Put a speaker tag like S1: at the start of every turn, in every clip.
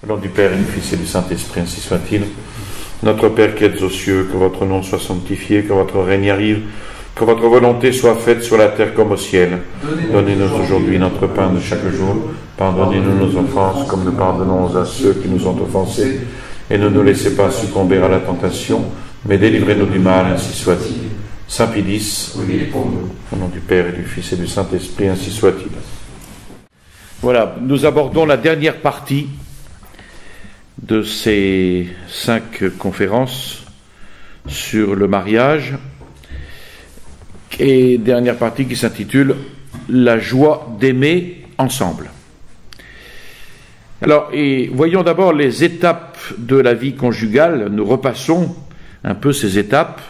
S1: Au nom du Père et du Fils et du Saint-Esprit, ainsi soit-il. Notre Père qui êtes aux cieux, que votre nom soit sanctifié, que votre règne arrive, que votre volonté soit faite sur la terre comme au ciel. Donnez-nous aujourd'hui notre pain de chaque jour. Pardonnez-nous nos offenses, comme nous pardonnons à ceux qui nous ont offensés. Et ne nous laissez pas succomber à la tentation, mais délivrez-nous du mal, ainsi soit-il. Saint Pie X, au nom du Père et du Fils et du Saint-Esprit, ainsi soit-il. Voilà, nous abordons la dernière partie de ces 5 conférences sur le mariage, et dernière partie qui s'intitule « La joie d'aimer ensemble ». Alors, et voyons d'abord les étapes de la vie conjugale. Nous repassons un peu ces étapes.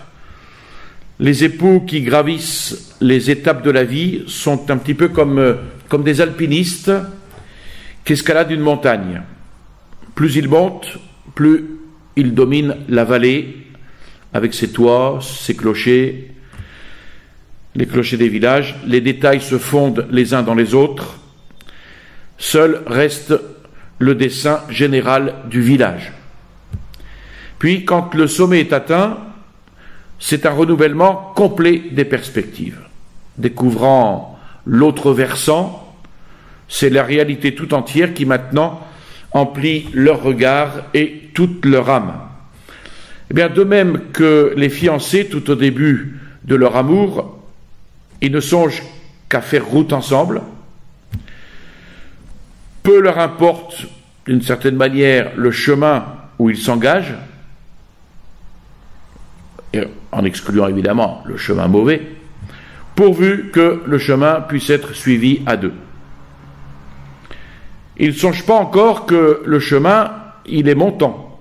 S1: Les époux qui gravissent les étapes de la vie sont un petit peu comme des alpinistes qui escaladent une montagne. Plus ils montent, plus ils dominent la vallée avec ses toits, ses clochers, les clochers des villages. Les détails se fondent les uns dans les autres. Seul reste le dessin général du village. Puis, quand le sommet est atteint, c'est un renouvellement complet des perspectives. Découvrant l'autre versant, c'est la réalité tout entière qui maintenant emplit leur regard et toute leur âme. Eh bien, de même que les fiancés, tout au début de leur amour, ils ne songent qu'à faire route ensemble. Peu leur importe, d'une certaine manière, le chemin où ils s'engagent, en excluant évidemment le chemin mauvais, pourvu que le chemin puisse être suivi à deux. Ils ne songent pas encore que le chemin, il est montant,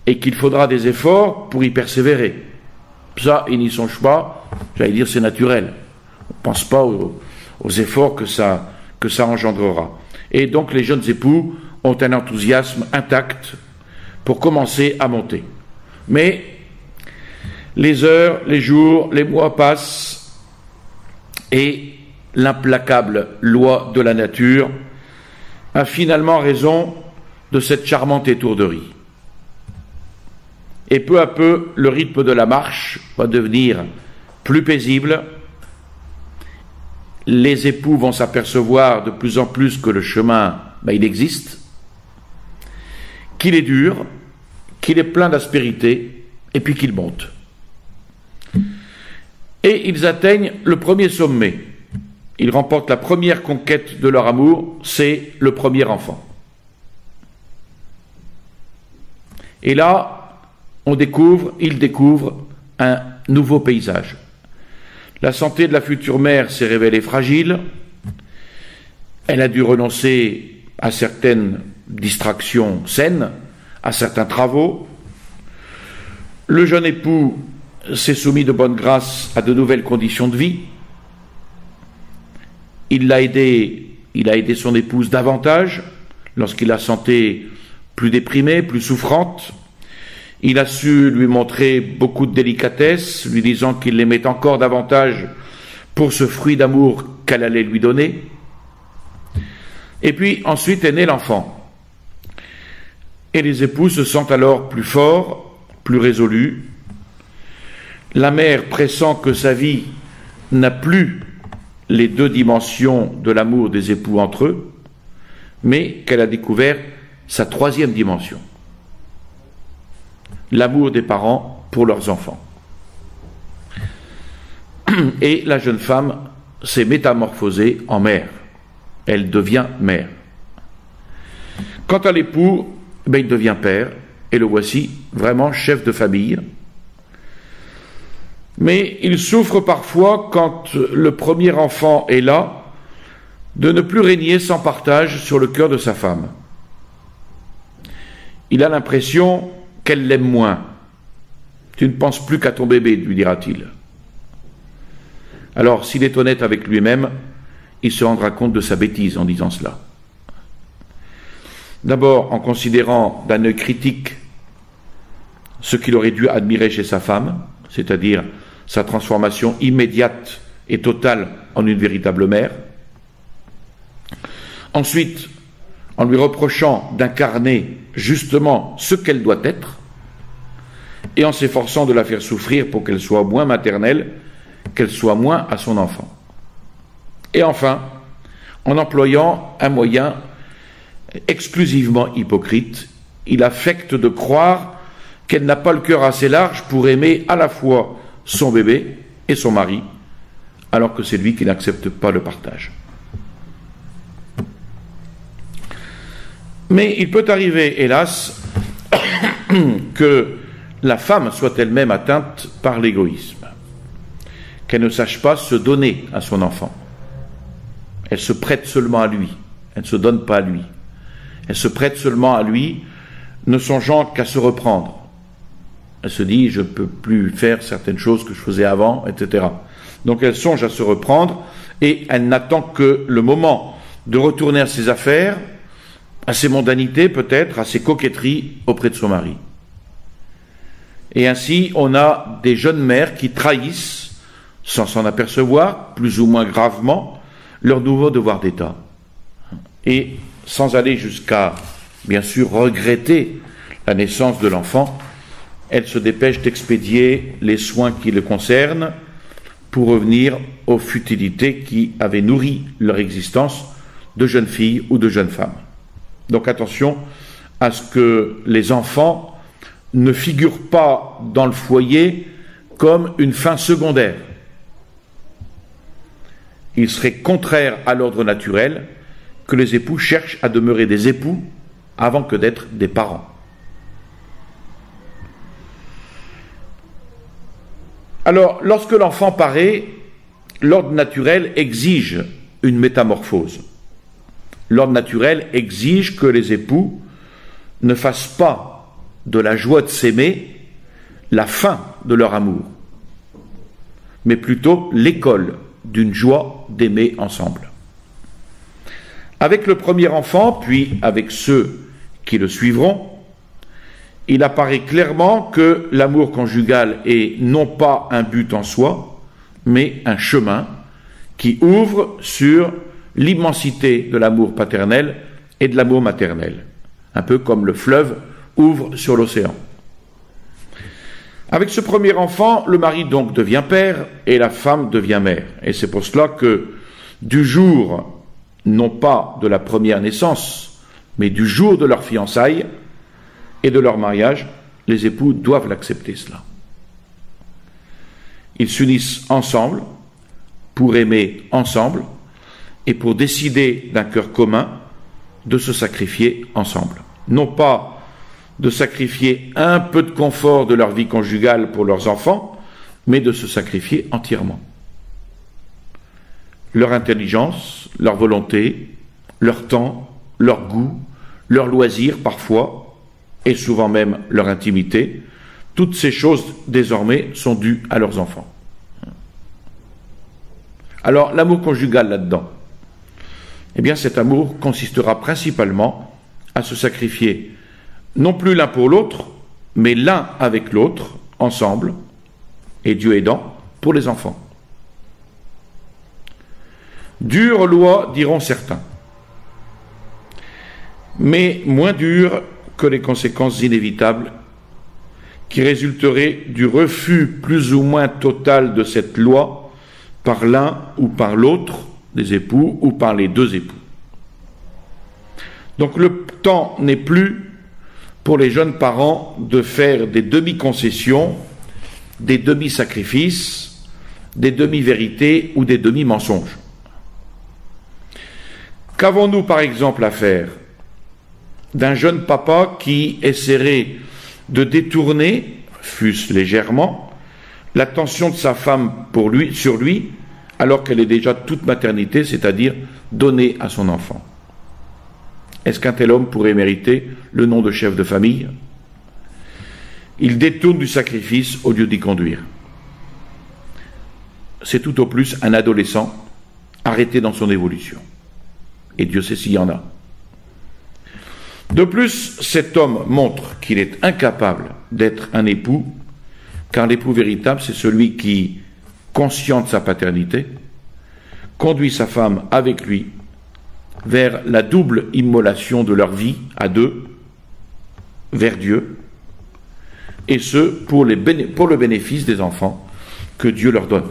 S1: et qu'il faudra des efforts pour y persévérer. Ça, ils n'y songent pas, j'allais dire c'est naturel. On ne pense pas aux efforts que ça engendrera. Et donc les jeunes époux ont un enthousiasme intact pour commencer à monter. Mais les heures, les jours, les mois passent et l'implacable loi de la nature a finalement raison de cette charmante étourderie. Et peu à peu, le rythme de la marche va devenir plus paisible. Les époux vont s'apercevoir de plus en plus que le chemin, il existe, qu'il est dur, qu'il est plein d'aspérité, et puis qu'il monte. Et ils atteignent le premier sommet. Ils remportent la première conquête de leur amour, c'est le premier enfant. Et là, ils découvrent un nouveau paysage. La santé de la future mère s'est révélée fragile. Elle a dû renoncer à certaines distractions saines, à certains travaux. Le jeune époux s'est soumis de bonne grâce à de nouvelles conditions de vie. Il a aidé son épouse davantage lorsqu'il la sentait plus déprimée, plus souffrante. Il a su lui montrer beaucoup de délicatesse, lui disant qu'il l'aimait encore davantage pour ce fruit d'amour qu'elle allait lui donner. Et puis ensuite est né l'enfant. Et les époux se sentent alors plus forts, plus résolus. La mère pressent que sa vie n'a plus les 2 dimensions de l'amour des époux entre eux, mais qu'elle a découvert sa 3e dimension. L'amour des parents pour leurs enfants. Et la jeune femme s'est métamorphosée en mère. Elle devient mère. Quant à l'époux, il devient père, et le voici vraiment chef de famille. Mais il souffre parfois, quand le premier enfant est là, de ne plus régner sans partage sur le cœur de sa femme. Il a l'impression qu'elle l'aime moins. « Tu ne penses plus qu'à ton bébé », lui dira-t-il. Alors, s'il est honnête avec lui-même, il se rendra compte de sa bêtise en disant cela. D'abord, en considérant d'un œil critique ce qu'il aurait dû admirer chez sa femme, c'est-à-dire sa transformation immédiate et totale en une véritable mère. Ensuite, en lui reprochant d'incarner justement ce qu'elle doit être, et en s'efforçant de la faire souffrir pour qu'elle soit moins maternelle, qu'elle soit moins à son enfant. Et enfin, en employant un moyen exclusivement hypocrite, il affecte de croire qu'elle n'a pas le cœur assez large pour aimer à la fois son bébé et son mari, alors que c'est lui qui n'accepte pas le partage. Mais il peut arriver, hélas, que la femme soit elle-même atteinte par l'égoïsme, qu'elle ne sache pas se donner à son enfant. Elle se prête seulement à lui, elle ne se donne pas à lui. Elle se prête seulement à lui, ne songeant qu'à se reprendre. Elle se dit, je ne peux plus faire certaines choses que je faisais avant, etc. Donc elle songe à se reprendre et elle n'attend que le moment de retourner à ses affaires, à ses mondanités peut-être, à ses coquetteries auprès de son mari. Et ainsi, on a des jeunes mères qui trahissent, sans s'en apercevoir, plus ou moins gravement, leur nouveau devoir d'État. Et sans aller jusqu'à, bien sûr, regretter la naissance de l'enfant, elles se dépêchent d'expédier les soins qui le concernent pour revenir aux futilités qui avaient nourri leur existence de jeunes filles ou de jeunes femmes. Donc attention à ce que les enfants ne figurent pas dans le foyer comme une fin secondaire. Il serait contraire à l'ordre naturel que les époux cherchent à demeurer des époux avant que d'être des parents. Alors, lorsque l'enfant paraît, l'ordre naturel exige une métamorphose. L'ordre naturel exige que les époux ne fassent pas de la joie de s'aimer la fin de leur amour, mais plutôt l'école d'une joie d'aimer ensemble. Avec le premier enfant, puis avec ceux qui le suivront, il apparaît clairement que l'amour conjugal est non pas un but en soi, mais un chemin qui ouvre sur l'immensité de l'amour paternel et de l'amour maternel, un peu comme le fleuve ouvre sur l'océan. Avec ce premier enfant, le mari donc devient père et la femme devient mère. Et c'est pour cela que du jour, non pas de la première naissance, mais du jour de leur fiançailles et de leur mariage, les époux doivent l'accepter cela. Ils s'unissent ensemble pour aimer ensemble et pour décider d'un cœur commun de se sacrifier ensemble. Non pas de sacrifier un peu de confort de leur vie conjugale pour leurs enfants, mais de se sacrifier entièrement. Leur intelligence, leur volonté, leur temps, leur goût, leur loisir parfois, et souvent même leur intimité, toutes ces choses désormais sont dues à leurs enfants. Alors l'amour conjugal là-dedans, eh bien cet amour consistera principalement à se sacrifier non plus l'un pour l'autre, mais l'un avec l'autre, ensemble, et Dieu aidant, pour les enfants. Dure loi, diront certains, mais moins dure que les conséquences inévitables qui résulteraient du refus plus ou moins total de cette loi par l'un ou par l'autre des époux ou par les deux époux. Donc le temps n'est plus pour les jeunes parents de faire des demi-concessions, des demi-sacrifices, des demi-vérités ou des demi-mensonges. Qu'avons-nous par exemple à faire d'un jeune papa qui essaierait de détourner, fût-ce légèrement, l'attention de sa femme sur lui, alors qu'elle est déjà toute maternité, c'est-à-dire donnée à son enfant? Est-ce qu'un tel homme pourrait mériter le nom de chef de famille? Il détourne du sacrifice au lieu d'y conduire. C'est tout au plus un adolescent arrêté dans son évolution. Et Dieu sait s'il y en a. De plus, cet homme montre qu'il est incapable d'être un époux, car l'époux véritable, c'est celui qui, conscient de sa paternité, conduit sa femme avec lui vers la double immolation de leur vie à deux, vers Dieu, et ce, pour le bénéfice des enfants que Dieu leur donne.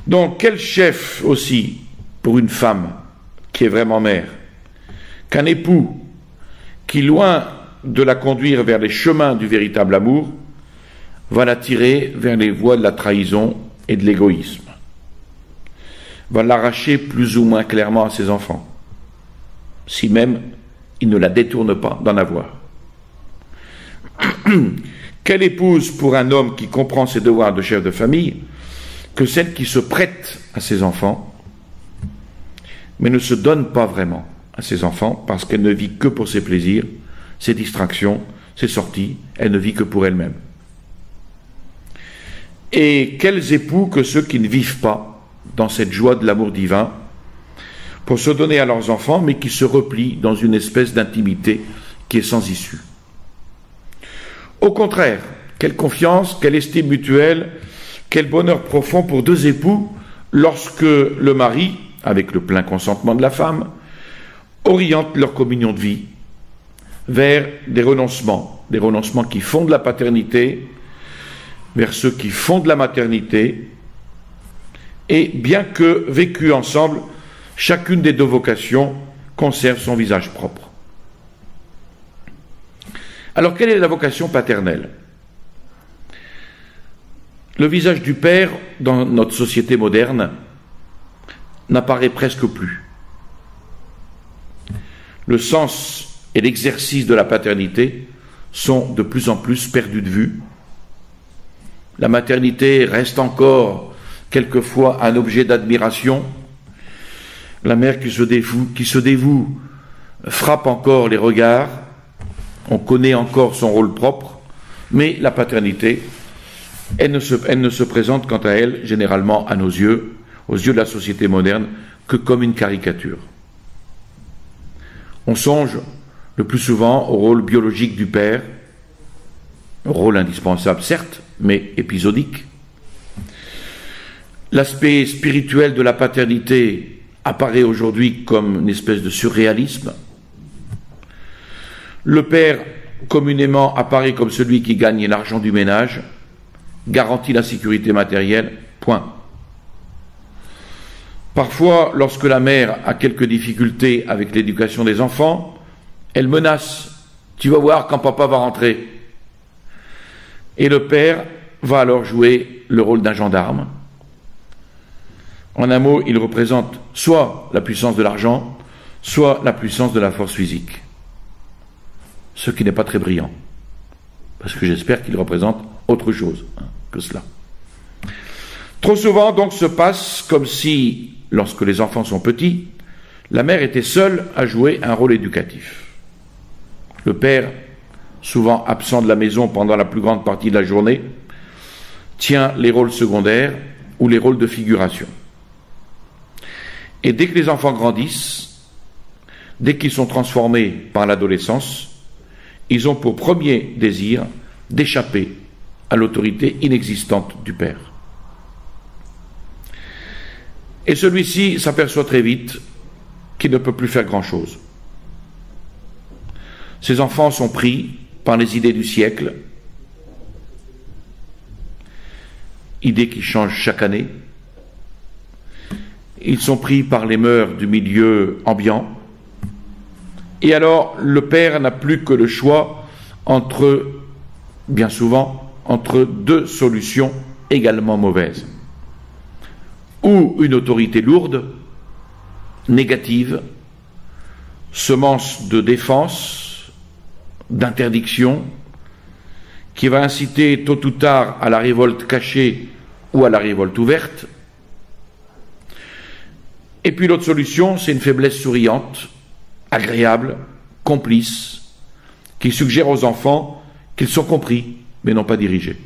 S1: Donc, quel chef aussi pour une femme qui est vraiment mère, qu'un époux qui, loin de la conduire vers les chemins du véritable amour, va la tirer vers les voies de la trahison et de l'égoïsme, va l'arracher plus ou moins clairement à ses enfants, si même il ne la détourne pas d'en avoir. Quelle épouse pour un homme qui comprend ses devoirs de chef de famille que celle qui se prête à ses enfants, mais ne se donne pas vraiment à ses enfants parce qu'elle ne vit que pour ses plaisirs, ses distractions, ses sorties, elle ne vit que pour elle-même. Et quels époux que ceux qui ne vivent pas dans cette joie de l'amour divin pour se donner à leurs enfants, mais qui se replient dans une espèce d'intimité qui est sans issue. Au contraire, quelle confiance, quelle estime mutuelle, quel bonheur profond pour deux époux lorsque le mari, avec le plein consentement de la femme, oriente leur communion de vie vers des renoncements qui fondent la paternité, vers ceux qui fondent la maternité, et bien que vécus ensemble, chacune des deux vocations conserve son visage propre. Alors, quelle est la vocation paternelle ? Le visage du père, dans notre société moderne, n'apparaît presque plus. Le sens et l'exercice de la paternité sont de plus en plus perdus de vue. La maternité reste encore quelquefois un objet d'admiration. La mère qui se dévoue frappe encore les regards. On connaît encore son rôle propre, mais la paternité, elle ne se présente quant à elle, généralement à nos yeux, aux yeux de la société moderne, que comme une caricature. On songe le plus souvent au rôle biologique du père, un rôle indispensable certes, mais épisodique. L'aspect spirituel de la paternité apparaît aujourd'hui comme une espèce de surréalisme. Le père, communément, apparaît comme celui qui gagne l'argent du ménage, garantit la sécurité matérielle, point. Parfois, lorsque la mère a quelques difficultés avec l'éducation des enfants, elle menace « Tu vas voir quand papa va rentrer ». Et le père va alors jouer le rôle d'un gendarme. En un mot, il représente soit la puissance de l'argent, soit la puissance de la force physique. Ce qui n'est pas très brillant, parce que j'espère qu'il représente autre chose que cela. Trop souvent, donc, se passe comme si, lorsque les enfants sont petits, la mère était seule à jouer un rôle éducatif. Le père, souvent absent de la maison pendant la plus grande partie de la journée, tient les rôles secondaires ou les rôles de figuration. Et dès que les enfants grandissent, dès qu'ils sont transformés par l'adolescence, ils ont pour premier désir d'échapper à l'autorité inexistante du père. Et celui-ci s'aperçoit très vite qu'il ne peut plus faire grand-chose. Ces enfants sont pris par les idées du siècle, idées qui changent chaque année. Ils sont pris par les mœurs du milieu ambiant. Et alors, le père n'a plus que le choix bien souvent, entre deux solutions également mauvaises. Ou une autorité lourde, négative, semence de défense, d'interdiction, qui va inciter tôt ou tard à la révolte cachée ou à la révolte ouverte. Et puis l'autre solution, c'est une faiblesse souriante, agréable, complice, qui suggère aux enfants qu'ils sont compris, mais non pas dirigés.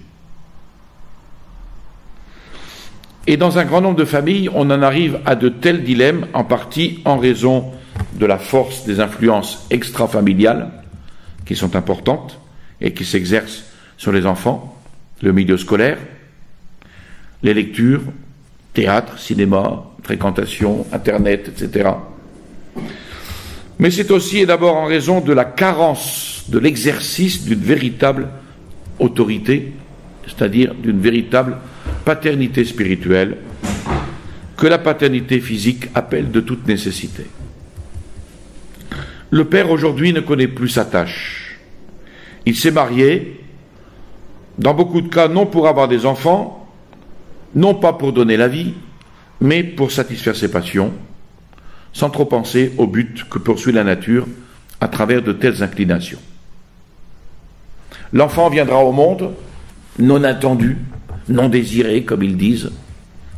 S1: Et dans un grand nombre de familles, on en arrive à de tels dilemmes, en partie en raison de la force des influences extrafamiliales, qui sont importantes et qui s'exercent sur les enfants, le milieu scolaire, les lectures, théâtre, cinéma, fréquentation, Internet, etc. Mais c'est aussi et d'abord en raison de la carence de l'exercice d'une véritable autorité, c'est-à-dire d'une véritable paternité spirituelle, que la paternité physique appelle de toute nécessité. Le père aujourd'hui ne connaît plus sa tâche. Il s'est marié, dans beaucoup de cas non pour avoir des enfants, non pas pour donner la vie, mais pour satisfaire ses passions, sans trop penser au but que poursuit la nature à travers de telles inclinations. L'enfant viendra au monde, non attendu, non désiré, comme ils disent,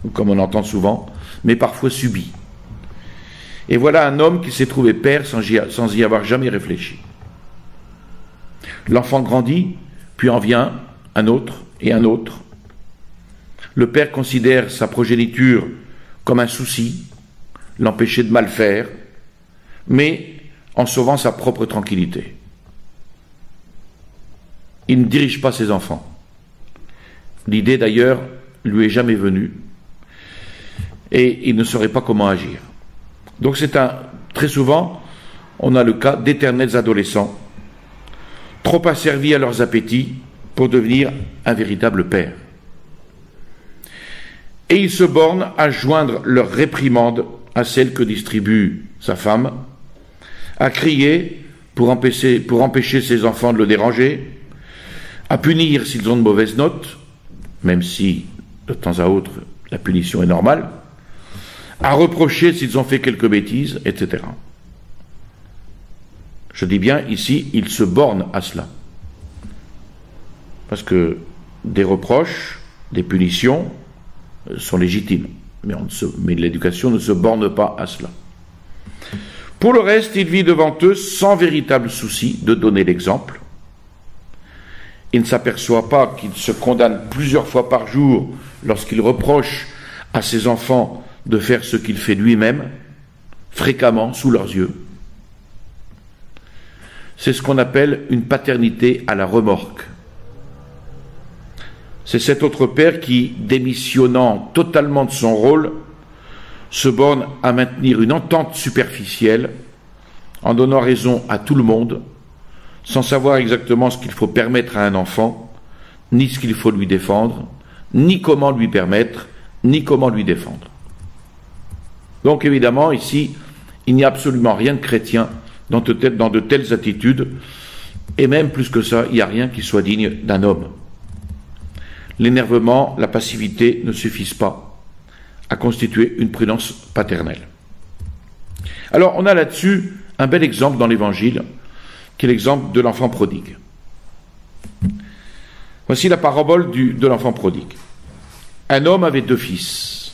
S1: ou comme on entend souvent, mais parfois subi. Et voilà un homme qui s'est trouvé père sans y avoir jamais réfléchi. L'enfant grandit, puis en vient un autre et un autre. Le père considère sa progéniture comme un souci, l'empêcher de mal faire, mais en sauvant sa propre tranquillité. Il ne dirige pas ses enfants. L'idée d'ailleurs lui est jamais venue, et il ne saurait pas comment agir. Donc très souvent, on a le cas d'éternels adolescents, trop asservis à leurs appétits pour devenir un véritable père. Et ils se bornent à joindre leur réprimande à celle que distribue sa femme, à crier pour empêcher ses enfants de le déranger, à punir s'ils ont de mauvaises notes, même si de temps à autre la punition est normale, à reprocher s'ils ont fait quelques bêtises, etc. Je dis bien ici, ils se bornent à cela. Parce que des reproches, des punitions sont légitimes, mais l'éducation ne se borne pas à cela. Pour le reste, il vit devant eux sans véritable souci de donner l'exemple. Il ne s'aperçoit pas qu'il se condamne plusieurs fois par jour lorsqu'il reproche à ses enfants de faire ce qu'il fait lui-même, fréquemment, sous leurs yeux. C'est ce qu'on appelle une paternité à la remorque. C'est cet autre père qui, démissionnant totalement de son rôle, se borne à maintenir une entente superficielle en donnant raison à tout le monde, sans savoir exactement ce qu'il faut permettre à un enfant, ni ce qu'il faut lui défendre, ni comment lui permettre, ni comment lui défendre. Donc évidemment, ici, il n'y a absolument rien de chrétien dans de telles attitudes, et même plus que ça, il n'y a rien qui soit digne d'un homme. L'énervement, la passivité ne suffisent pas à constituer une prudence paternelle. Alors, on a là-dessus un bel exemple dans l'Évangile, qui est l'exemple de l'enfant prodigue. Voici la parabole de l'enfant prodigue. Un homme avait 2 fils.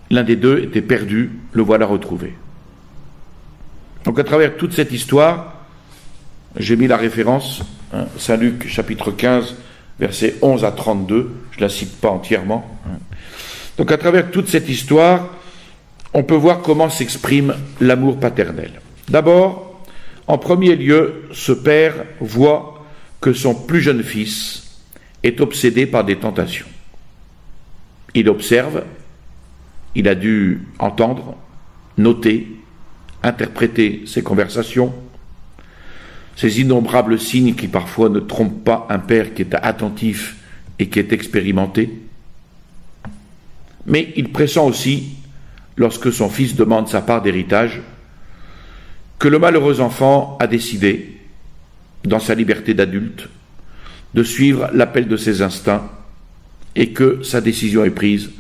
S1: L'un des 2 était perdu, le voilà retrouvé. Donc à travers toute cette histoire, j'ai mis la référence, Saint Luc chapitre 15, versets 11 à 32, je ne la cite pas entièrement. Donc à travers toute cette histoire, on peut voir comment s'exprime l'amour paternel. D'abord, en premier lieu, ce père voit que son plus jeune fils est obsédé par des tentations. Il observe, il a dû entendre, noter, interpréter ses conversations, ces innombrables signes qui parfois ne trompent pas un père qui est attentif et qui est expérimenté. Mais il pressent aussi, lorsque son fils demande sa part d'héritage, que le malheureux enfant a décidé, dans sa liberté d'adulte, de suivre l'appel de ses instincts et que sa décision est prise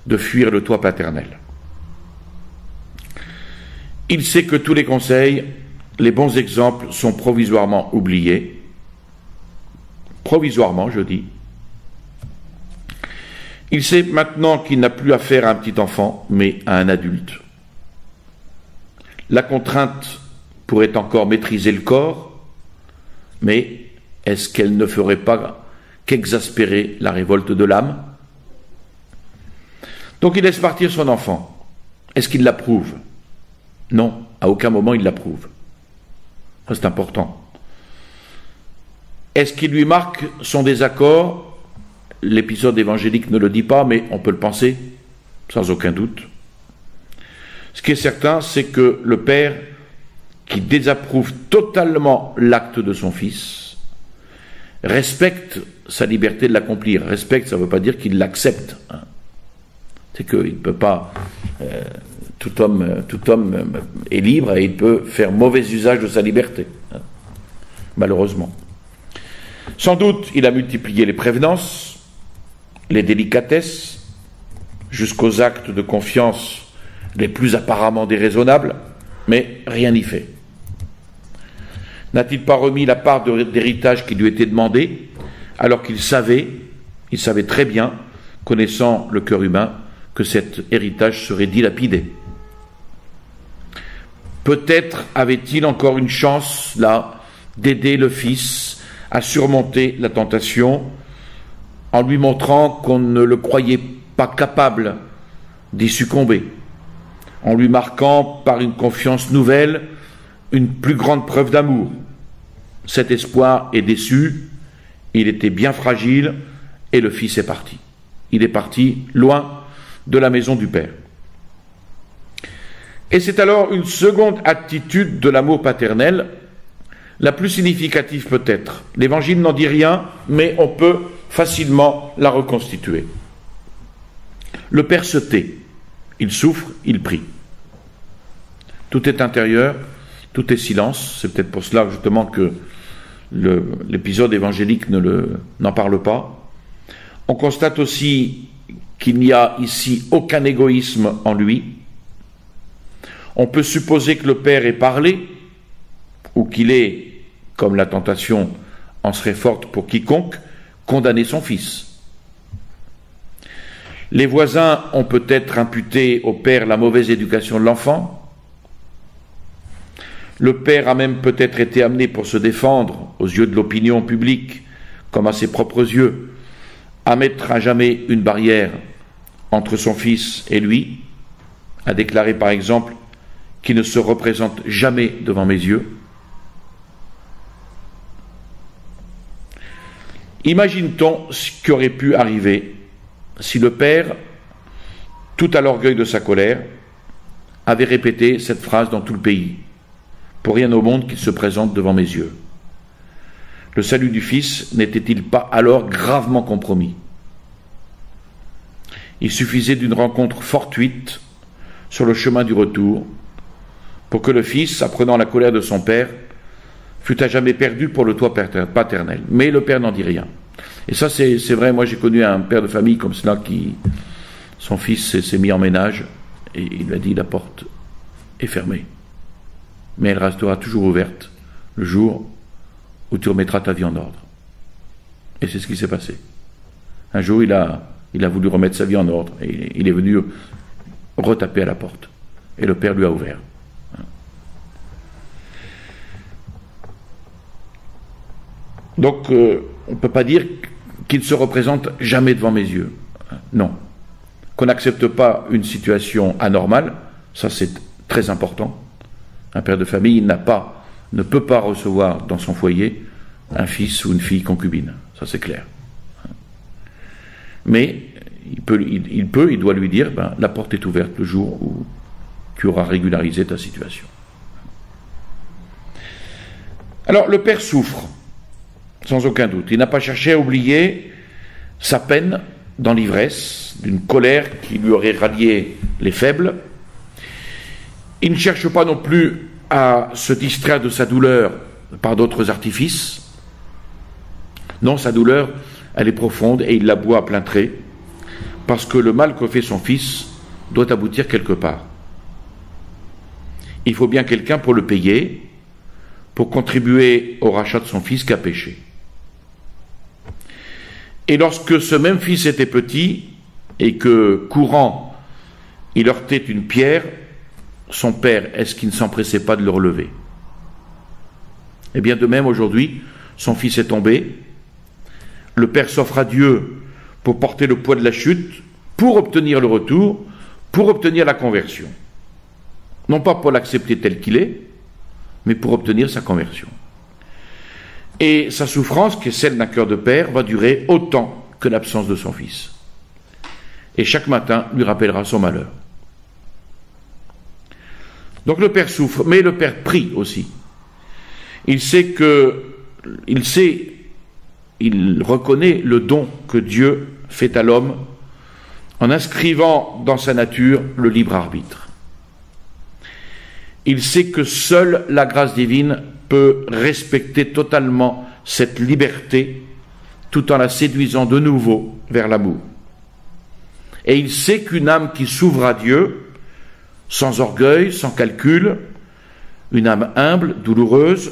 S1: de fuir le toit paternel. Il sait que tous les conseils, les bons exemples sont provisoirement oubliés. Provisoirement, je dis. Il sait maintenant qu'il n'a plus affaire à un petit enfant, mais à un adulte. La contrainte pourrait encore maîtriser le corps, mais est-ce qu'elle ne ferait pas qu'exaspérer la révolte de l'âme? Donc il laisse partir son enfant. Est-ce qu'il l'approuve? Non, à aucun moment il l'approuve. Ça, c'est important. Est-ce qu'il lui marque son désaccord? L'épisode évangélique ne le dit pas, mais on peut le penser, sans aucun doute. Ce qui est certain, c'est que le père qui désapprouve totalement l'acte de son fils respecte sa liberté de l'accomplir. Respecte, ça ne veut pas dire qu'il l'accepte. C'est qu'il ne peut pas... tout homme est libre et il peut faire mauvais usage de sa liberté, malheureusement. Sans doute, il a multiplié les prévenances, les délicatesses, jusqu'aux actes de confiance les plus apparemment déraisonnables, mais rien n'y fait. N'a-t-il pas remis la part d'héritage qui lui était demandée, alors qu'il savait très bien, connaissant le cœur humain, que cet héritage serait dilapidé? Peut-être avait-il encore une chance, là, d'aider le fils à surmonter la tentation, en lui montrant qu'on ne le croyait pas capable d'y succomber, en lui marquant par une confiance nouvelle une plus grande preuve d'amour. Cet espoir est déçu, il était bien fragile, et le fils est parti. Il est parti loin de la maison du père. Et c'est alors une seconde attitude de l'amour paternel, la plus significative peut-être. L'Évangile n'en dit rien, mais on peut facilement la reconstituer. Le père se tait, il souffre, il prie. Tout est intérieur, tout est silence. C'est peut-être pour cela justement que l'épisode évangélique n'en parle pas. On constate aussi qu'il n'y a ici aucun égoïsme en lui. On peut supposer que le père ait parlé, ou qu'il ait, comme la tentation en serait forte pour quiconque, condamné son fils. Les voisins ont peut-être imputé au père la mauvaise éducation de l'enfant. Le père a même peut-être été amené pour se défendre aux yeux de l'opinion publique, comme à ses propres yeux, à mettre à jamais une barrière entre son fils et lui, à déclarer par exemple qu'il ne se représente jamais devant mes yeux. Imagine-t-on ce qui aurait pu arriver si le père, tout à l'orgueil de sa colère, avait répété cette phrase dans tout le pays: pour rien au monde qu'il se présente devant mes yeux. Le salut du fils n'était-il pas alors gravement compromis? Il suffisait d'une rencontre fortuite sur le chemin du retour pour que le fils, apprenant la colère de son père, fût à jamais perdu pour le toit paternel. Mais le père n'en dit rien. Et ça, c'est vrai, moi j'ai connu un père de famille comme cela son fils s'est mis en ménage et il lui a dit: la porte est fermée, mais elle restera toujours ouverte le jour où tu remettras ta vie en ordre. Et c'est ce qui s'est passé. Un jour, il a voulu remettre sa vie en ordre et il est venu retaper à la porte. Et le père lui a ouvert. Donc, on ne peut pas dire qu'il ne se représente jamais devant mes yeux. Non. Qu'on n'accepte pas une situation anormale, ça c'est très important. Un père de famille ne peut pas recevoir dans son foyer un fils ou une fille concubine. Ça c'est clair. Mais il doit lui dire, la porte est ouverte le jour où tu auras régularisé ta situation. Alors le père souffre, sans aucun doute. Il n'a pas cherché à oublier sa peine dans l'ivresse d'une colère qui lui aurait rallié les faibles. Il ne cherche pas non plus à se distraire de sa douleur par d'autres artifices. Non, sa douleur, elle est profonde et il la boit à plein trait, parce que le mal que fait son fils doit aboutir quelque part. Il faut bien quelqu'un pour le payer, pour contribuer au rachat de son fils qui a péché. Et lorsque ce même fils était petit, et que, courant, il heurtait une pierre, son père, est-ce qu'il ne s'empressait pas de le relever? Eh bien, de même, aujourd'hui, son fils est tombé, le père s'offre à Dieu pour porter le poids de la chute, pour obtenir le retour, pour obtenir la conversion. Non pas pour l'accepter tel qu'il est, mais pour obtenir sa conversion. Et sa souffrance, qui est celle d'un cœur de père, va durer autant que l'absence de son fils. Et chaque matin lui rappellera son malheur. Donc le père souffre, mais le père prie aussi. Il reconnaît le don que Dieu fait à l'homme en inscrivant dans sa nature le libre arbitre. Il sait que seule la grâce divine peut respecter totalement cette liberté tout en la séduisant de nouveau vers l'amour. Et il sait qu'une âme qui s'ouvre à Dieu, sans orgueil, sans calcul, une âme humble, douloureuse,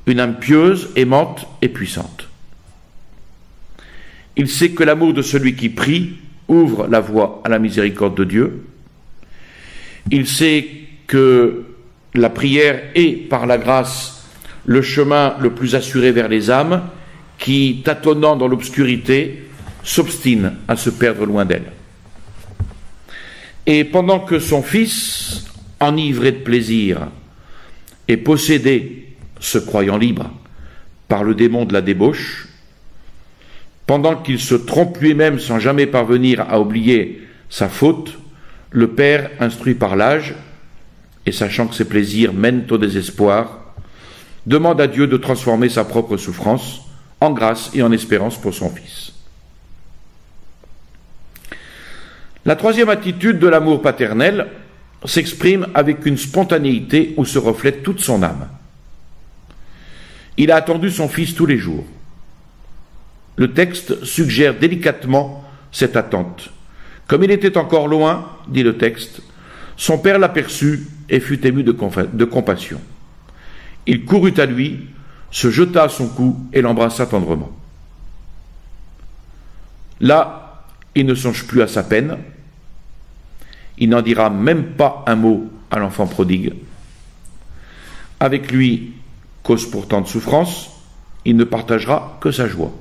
S1: une âme pieuse, aimante et puissante. Il sait que l'amour de celui qui prie ouvre la voie à la miséricorde de Dieu. Il sait que la prière est, par la grâce, le chemin le plus assuré vers les âmes qui, tâtonnant dans l'obscurité, s'obstinent à se perdre loin d'elle. Et pendant que son fils, enivré de plaisir et possédé, se croyant libre, par le démon de la débauche, pendant qu'il se trompe lui-même sans jamais parvenir à oublier sa faute, le père, instruit par l'âge, et sachant que ses plaisirs mènent au désespoir, demande à Dieu de transformer sa propre souffrance en grâce et en espérance pour son fils. La troisième attitude de l'amour paternel s'exprime avec une spontanéité où se reflète toute son âme. Il a attendu son fils tous les jours. Le texte suggère délicatement cette attente. Comme il était encore loin, dit le texte, son père l'aperçut et fut ému de compassion. Il courut à lui, se jeta à son cou et l'embrassa tendrement. Là, il ne songe plus à sa peine. Il n'en dira même pas un mot à l'enfant prodigue. Avec lui, cause pourtant de souffrance, il ne partagera que sa joie.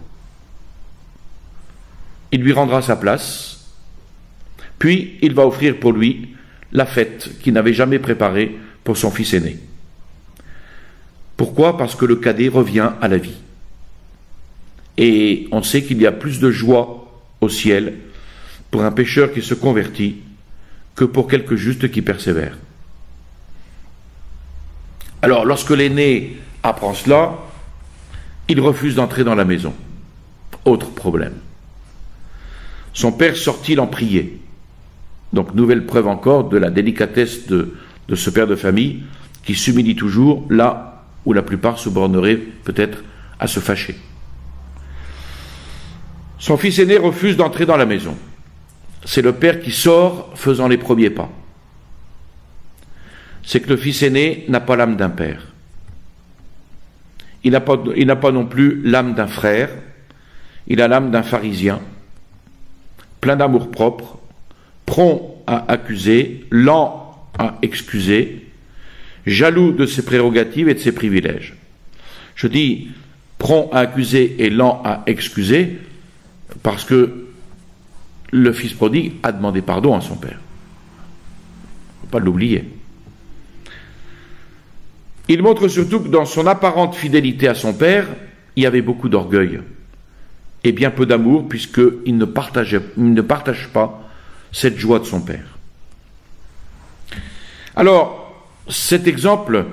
S1: Il lui rendra sa place, puis il va offrir pour lui la fête qu'il n'avait jamais préparée pour son fils aîné. Pourquoi ? Parce que le cadet revient à la vie. Et on sait qu'il y a plus de joie au ciel pour un pécheur qui se convertit que pour quelque juste qui persévère. Alors, lorsque l'aîné apprend cela, il refuse d'entrer dans la maison. Autre problème. Son père sort-il en prier. Donc, nouvelle preuve encore de la délicatesse de ce père de famille qui s'humilie toujours là où la plupart se borneraient peut-être à se fâcher. Son fils aîné refuse d'entrer dans la maison. C'est le père qui sort faisant les premiers pas. C'est que le fils aîné n'a pas l'âme d'un père. Il n'a pas non plus l'âme d'un frère. Il a l'âme d'un pharisien, plein d'amour-propre, prompt à accuser, lent à excuser, jaloux de ses prérogatives et de ses privilèges. Je dis prompt à accuser et lent à excuser parce que le fils prodigue a demandé pardon à son père. Il ne faut pas l'oublier. Il montre surtout que dans son apparente fidélité à son père, il y avait beaucoup d'orgueil et bien peu d'amour puisqu'il ne partage pas cette joie de son père. Alors, cet exemple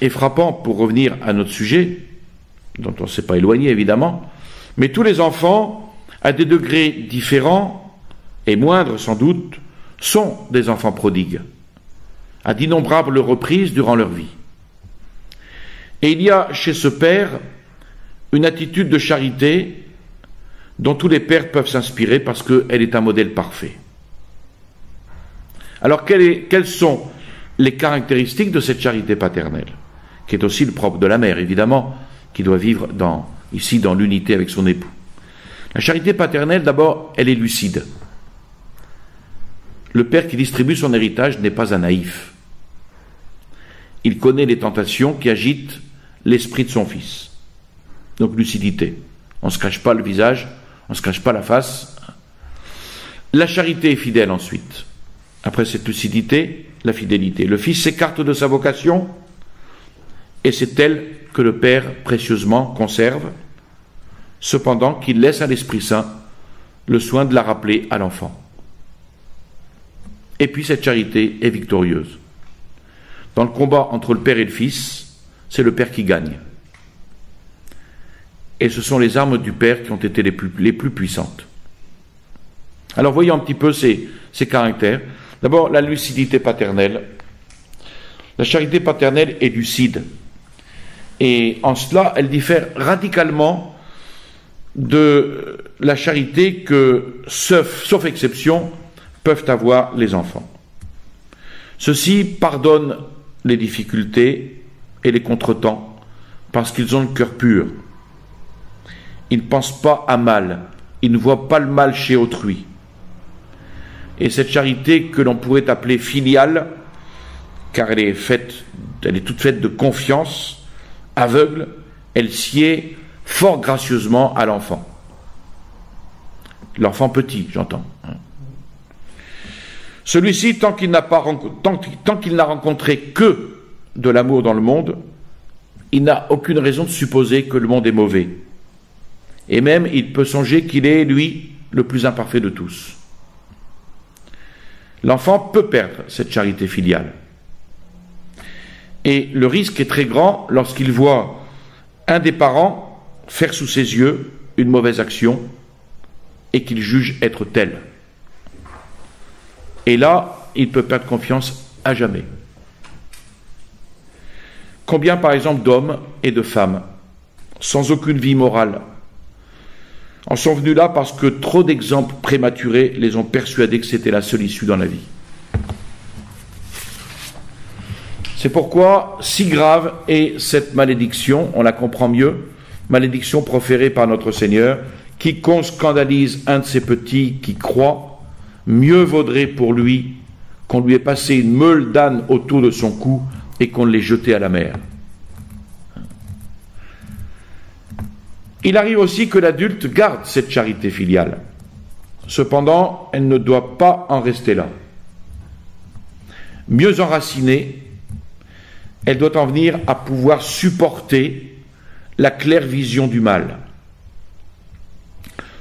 S1: est frappant pour revenir à notre sujet, dont on ne s'est pas éloigné évidemment, mais tous les enfants, à des degrés différents et moindres sans doute, sont des enfants prodigues, à d'innombrables reprises durant leur vie. Et il y a chez ce père une attitude de charité dont tous les pères peuvent s'inspirer parce qu'elle est un modèle parfait. Alors quelles sont les caractéristiques de cette charité paternelle, qui est aussi le propre de la mère, évidemment, qui doit vivre ici dans l'unité avec son époux. La charité paternelle, d'abord, elle est lucide. Le père qui distribue son héritage n'est pas un naïf. Il connaît les tentations qui agitent l'esprit de son fils. Donc lucidité. On ne se cache pas le visage, on ne se cache pas la face. La charité est fidèle ensuite. Après cette lucidité, la fidélité. Le fils s'écarte de sa vocation et c'est elle que le père précieusement conserve, cependant qu'il laisse à l'Esprit Saint le soin de la rappeler à l'enfant. Et puis cette charité est victorieuse. Dans le combat entre le père et le fils, c'est le père qui gagne. Et ce sont les armes du père qui ont été les plus puissantes. Alors voyons un petit peu ces caractères. D'abord, la lucidité paternelle. La charité paternelle est lucide. Et en cela, elle diffère radicalement de la charité que, sauf exception, peuvent avoir les enfants. Ceux-ci pardonnent les difficultés et les contretemps parce qu'ils ont le cœur pur. Ils ne pensent pas à mal, ils ne voient pas le mal chez autrui. Et cette charité que l'on pourrait appeler filiale, car elle est toute faite de confiance, aveugle, elle sied fort gracieusement à l'enfant. L'enfant petit, j'entends. Celui-ci, tant qu'il n'a rencontré que de l'amour dans le monde, il n'a aucune raison de supposer que le monde est mauvais. Et même, il peut songer qu'il est, lui, le plus imparfait de tous. L'enfant peut perdre cette charité filiale. Et le risque est très grand lorsqu'il voit un des parents faire sous ses yeux une mauvaise action et qu'il juge être telle. Et là, il peut perdre confiance à jamais. Combien, par exemple, d'hommes et de femmes, sans aucune vie morale, en sont venus là parce que trop d'exemples prématurés les ont persuadés que c'était la seule issue dans la vie. C'est pourquoi si grave est cette malédiction, on la comprend mieux, malédiction proférée par notre Seigneur, quiconque scandalise un de ses petits qui croit, mieux vaudrait pour lui qu'on lui ait passé une meule d'âne autour de son cou et qu'on l'ait jeté à la mer. Il arrive aussi que l'adulte garde cette charité filiale. Cependant, elle ne doit pas en rester là. Mieux enracinée, elle doit en venir à pouvoir supporter la claire vision du mal.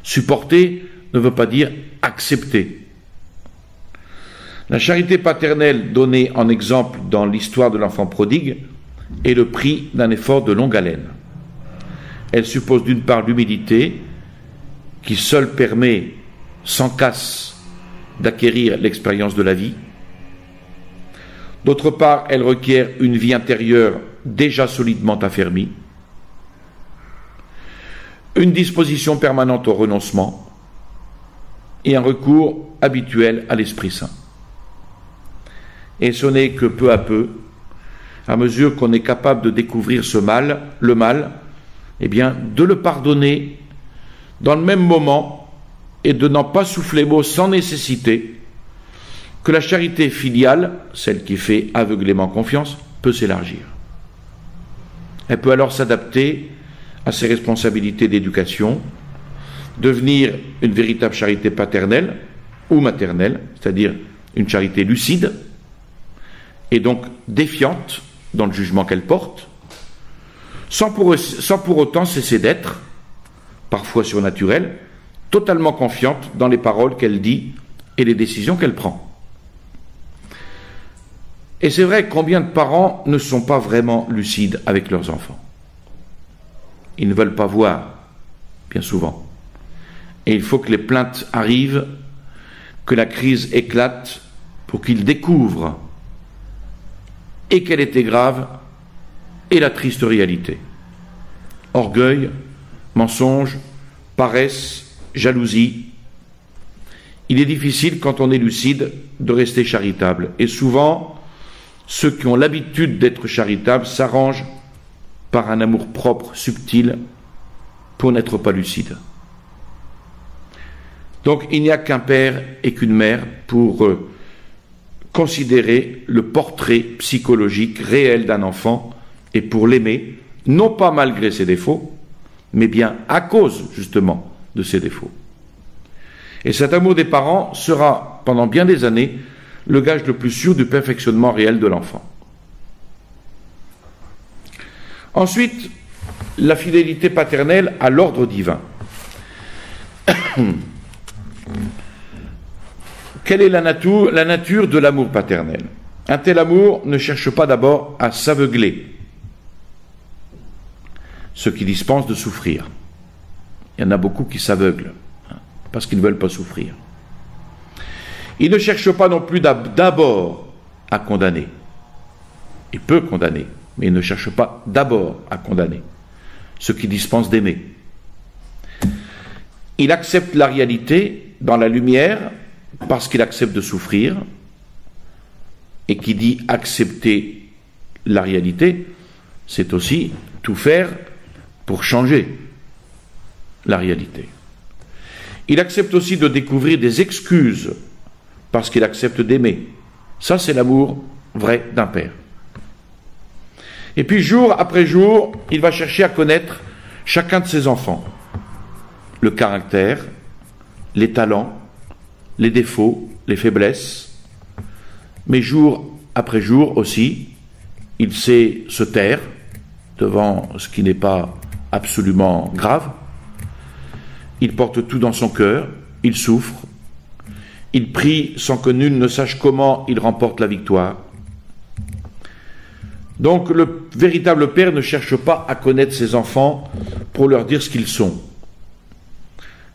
S1: Supporter ne veut pas dire accepter. La charité paternelle donnée en exemple dans l'histoire de l'enfant prodigue est le prix d'un effort de longue haleine. Elle suppose d'une part l'humilité, qui seule permet, sans casse, d'acquérir l'expérience de la vie. D'autre part, elle requiert une vie intérieure déjà solidement affermie, une disposition permanente au renoncement et un recours habituel à l'Esprit Saint. Et ce n'est que peu à peu, à mesure qu'on est capable de découvrir le mal, eh bien, de le pardonner dans le même moment et de n'en pas souffler mot sans nécessité, que la charité filiale, celle qui fait aveuglément confiance, peut s'élargir. Elle peut alors s'adapter à ses responsabilités d'éducation, devenir une véritable charité paternelle ou maternelle, c'est-à-dire une charité lucide, et donc défiante dans le jugement qu'elle porte, sans pour autant cesser d'être, parfois surnaturelle, totalement confiante dans les paroles qu'elle dit et les décisions qu'elle prend. Et c'est vrai, combien de parents ne sont pas vraiment lucides avec leurs enfants? Ils ne veulent pas voir, bien souvent. Et il faut que les plaintes arrivent, que la crise éclate, pour qu'ils découvrent et qu'elle était grave, et la triste réalité. Orgueil, mensonge, paresse, jalousie. Il est difficile, quand on est lucide, de rester charitable. Et souvent, ceux qui ont l'habitude d'être charitables s'arrangent par un amour-propre subtil pour n'être pas lucide. Donc, il n'y a qu'un père et qu'une mère pour considérer le portrait psychologique réel d'un enfant et pour l'aimer, non pas malgré ses défauts, mais bien à cause, justement, de ses défauts. Et cet amour des parents sera, pendant bien des années, le gage le plus sûr du perfectionnement réel de l'enfant. Ensuite, la fidélité paternelle à l'ordre divin. Quelle est la nature de l'amour paternel? Un tel amour ne cherche pas d'abord à s'aveugler, ce qui dispense de souffrir. Il y en a beaucoup qui s'aveuglent, parce qu'ils ne veulent pas souffrir. Il ne cherche pas non plus d'abord à condamner. Il peut condamner, mais il ne cherche pas d'abord à condamner, ce qui dispense d'aimer. Il accepte la réalité dans la lumière parce qu'il accepte de souffrir, et qui dit accepter la réalité, c'est aussi tout faire pour changer la réalité. Il accepte aussi de découvrir des excuses parce qu'il accepte d'aimer. Ça, c'est l'amour vrai d'un père. Et puis, jour après jour, il va chercher à connaître chacun de ses enfants. Le caractère, les talents, les défauts, les faiblesses. Mais jour après jour aussi, il sait se taire devant ce qui n'est pas absolument grave. Il porte tout dans son cœur, il souffre, il prie sans que nul ne sache comment il remporte la victoire. Donc le véritable père ne cherche pas à connaître ses enfants pour leur dire ce qu'ils sont.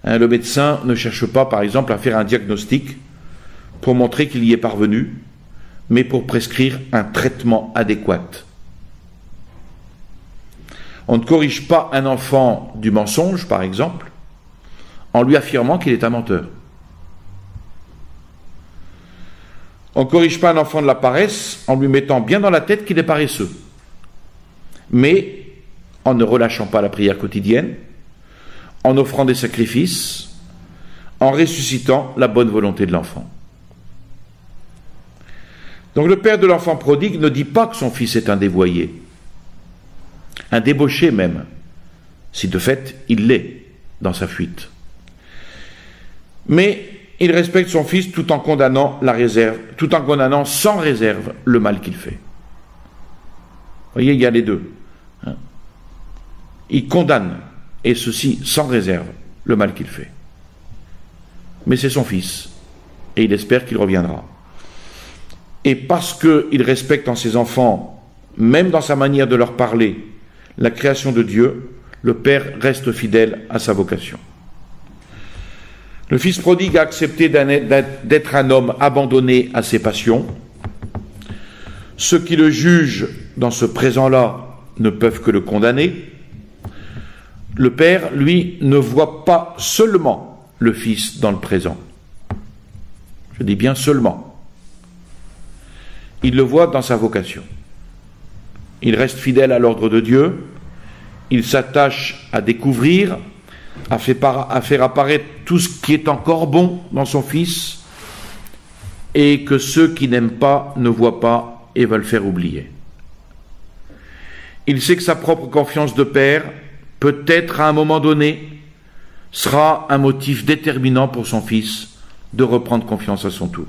S1: Le médecin ne cherche pas, par exemple, à faire un diagnostic pour montrer qu'il y est parvenu, mais pour prescrire un traitement adéquat. On ne corrige pas un enfant du mensonge, par exemple, en lui affirmant qu'il est un menteur. On ne corrige pas un enfant de la paresse en lui mettant bien dans la tête qu'il est paresseux, mais en ne relâchant pas la prière quotidienne, en offrant des sacrifices, en ressuscitant la bonne volonté de l'enfant. Donc le père de l'enfant prodigue ne dit pas que son fils est un dévoyé, un débauché même, si de fait il l'est dans sa fuite. Mais il respecte son fils tout en condamnant la réserve, tout en condamnant sans réserve le mal qu'il fait. Vous voyez, il y a les deux. Il condamne, et ceci sans réserve, le mal qu'il fait. Mais c'est son fils, et il espère qu'il reviendra. Et parce qu'il respecte en ses enfants, même dans sa manière de leur parler, la création de Dieu, le père reste fidèle à sa vocation. Le fils prodigue a accepté d'être un homme abandonné à ses passions. Ceux qui le jugent dans ce présent-là ne peuvent que le condamner. Le père, lui, ne voit pas seulement le fils dans le présent. Je dis bien seulement. Il le voit dans sa vocation. Il reste fidèle à l'ordre de Dieu. Il s'attache à découvrir, à faire apparaître tout ce qui est encore bon dans son fils, et que ceux qui n'aiment pas ne voient pas et veulent faire oublier. Il sait que sa propre confiance de père, peut-être à un moment donné, sera un motif déterminant pour son fils de reprendre confiance à son tour.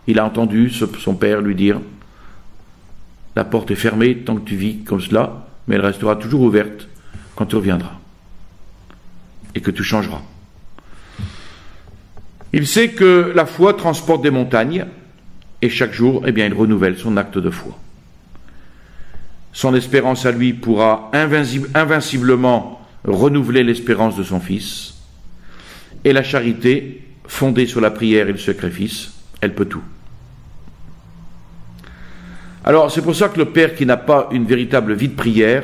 S1: Il a entendu son père lui dire « La porte est fermée tant que tu vis comme cela, mais elle restera toujours ouverte quand tu reviendras et que tu changeras. » Il sait que la foi transporte des montagnes et chaque jour, eh bien, il renouvelle son acte de foi. Son espérance à lui pourra invinciblement renouveler l'espérance de son fils, et la charité, fondée sur la prière et le sacrifice, elle peut tout. Alors c'est pour ça que le père qui n'a pas une véritable vie de prière,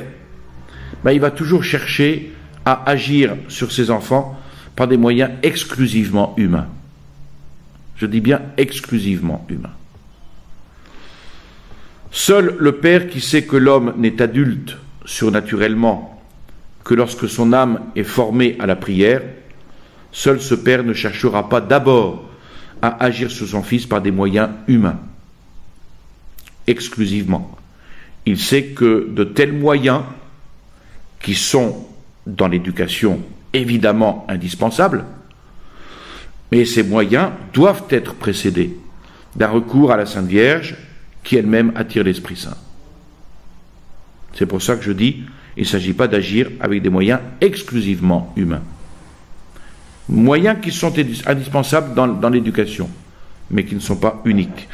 S1: il va toujours chercher à agir sur ses enfants par des moyens exclusivement humains. Je dis bien exclusivement humains. Seul le père qui sait que l'homme n'est adulte surnaturellement que lorsque son âme est formée à la prière, seul ce père ne cherchera pas d'abord à agir sur son fils par des moyens humains. Exclusivement. Il sait que de tels moyens, qui sont dans l'éducation évidemment indispensables, mais ces moyens doivent être précédés d'un recours à la Sainte Vierge qui elle-même attire l'Esprit Saint. C'est pour ça que je dis, il ne s'agit pas d'agir avec des moyens exclusivement humains. Moyens qui sont indispensables dans l'éducation, mais qui ne sont pas uniques.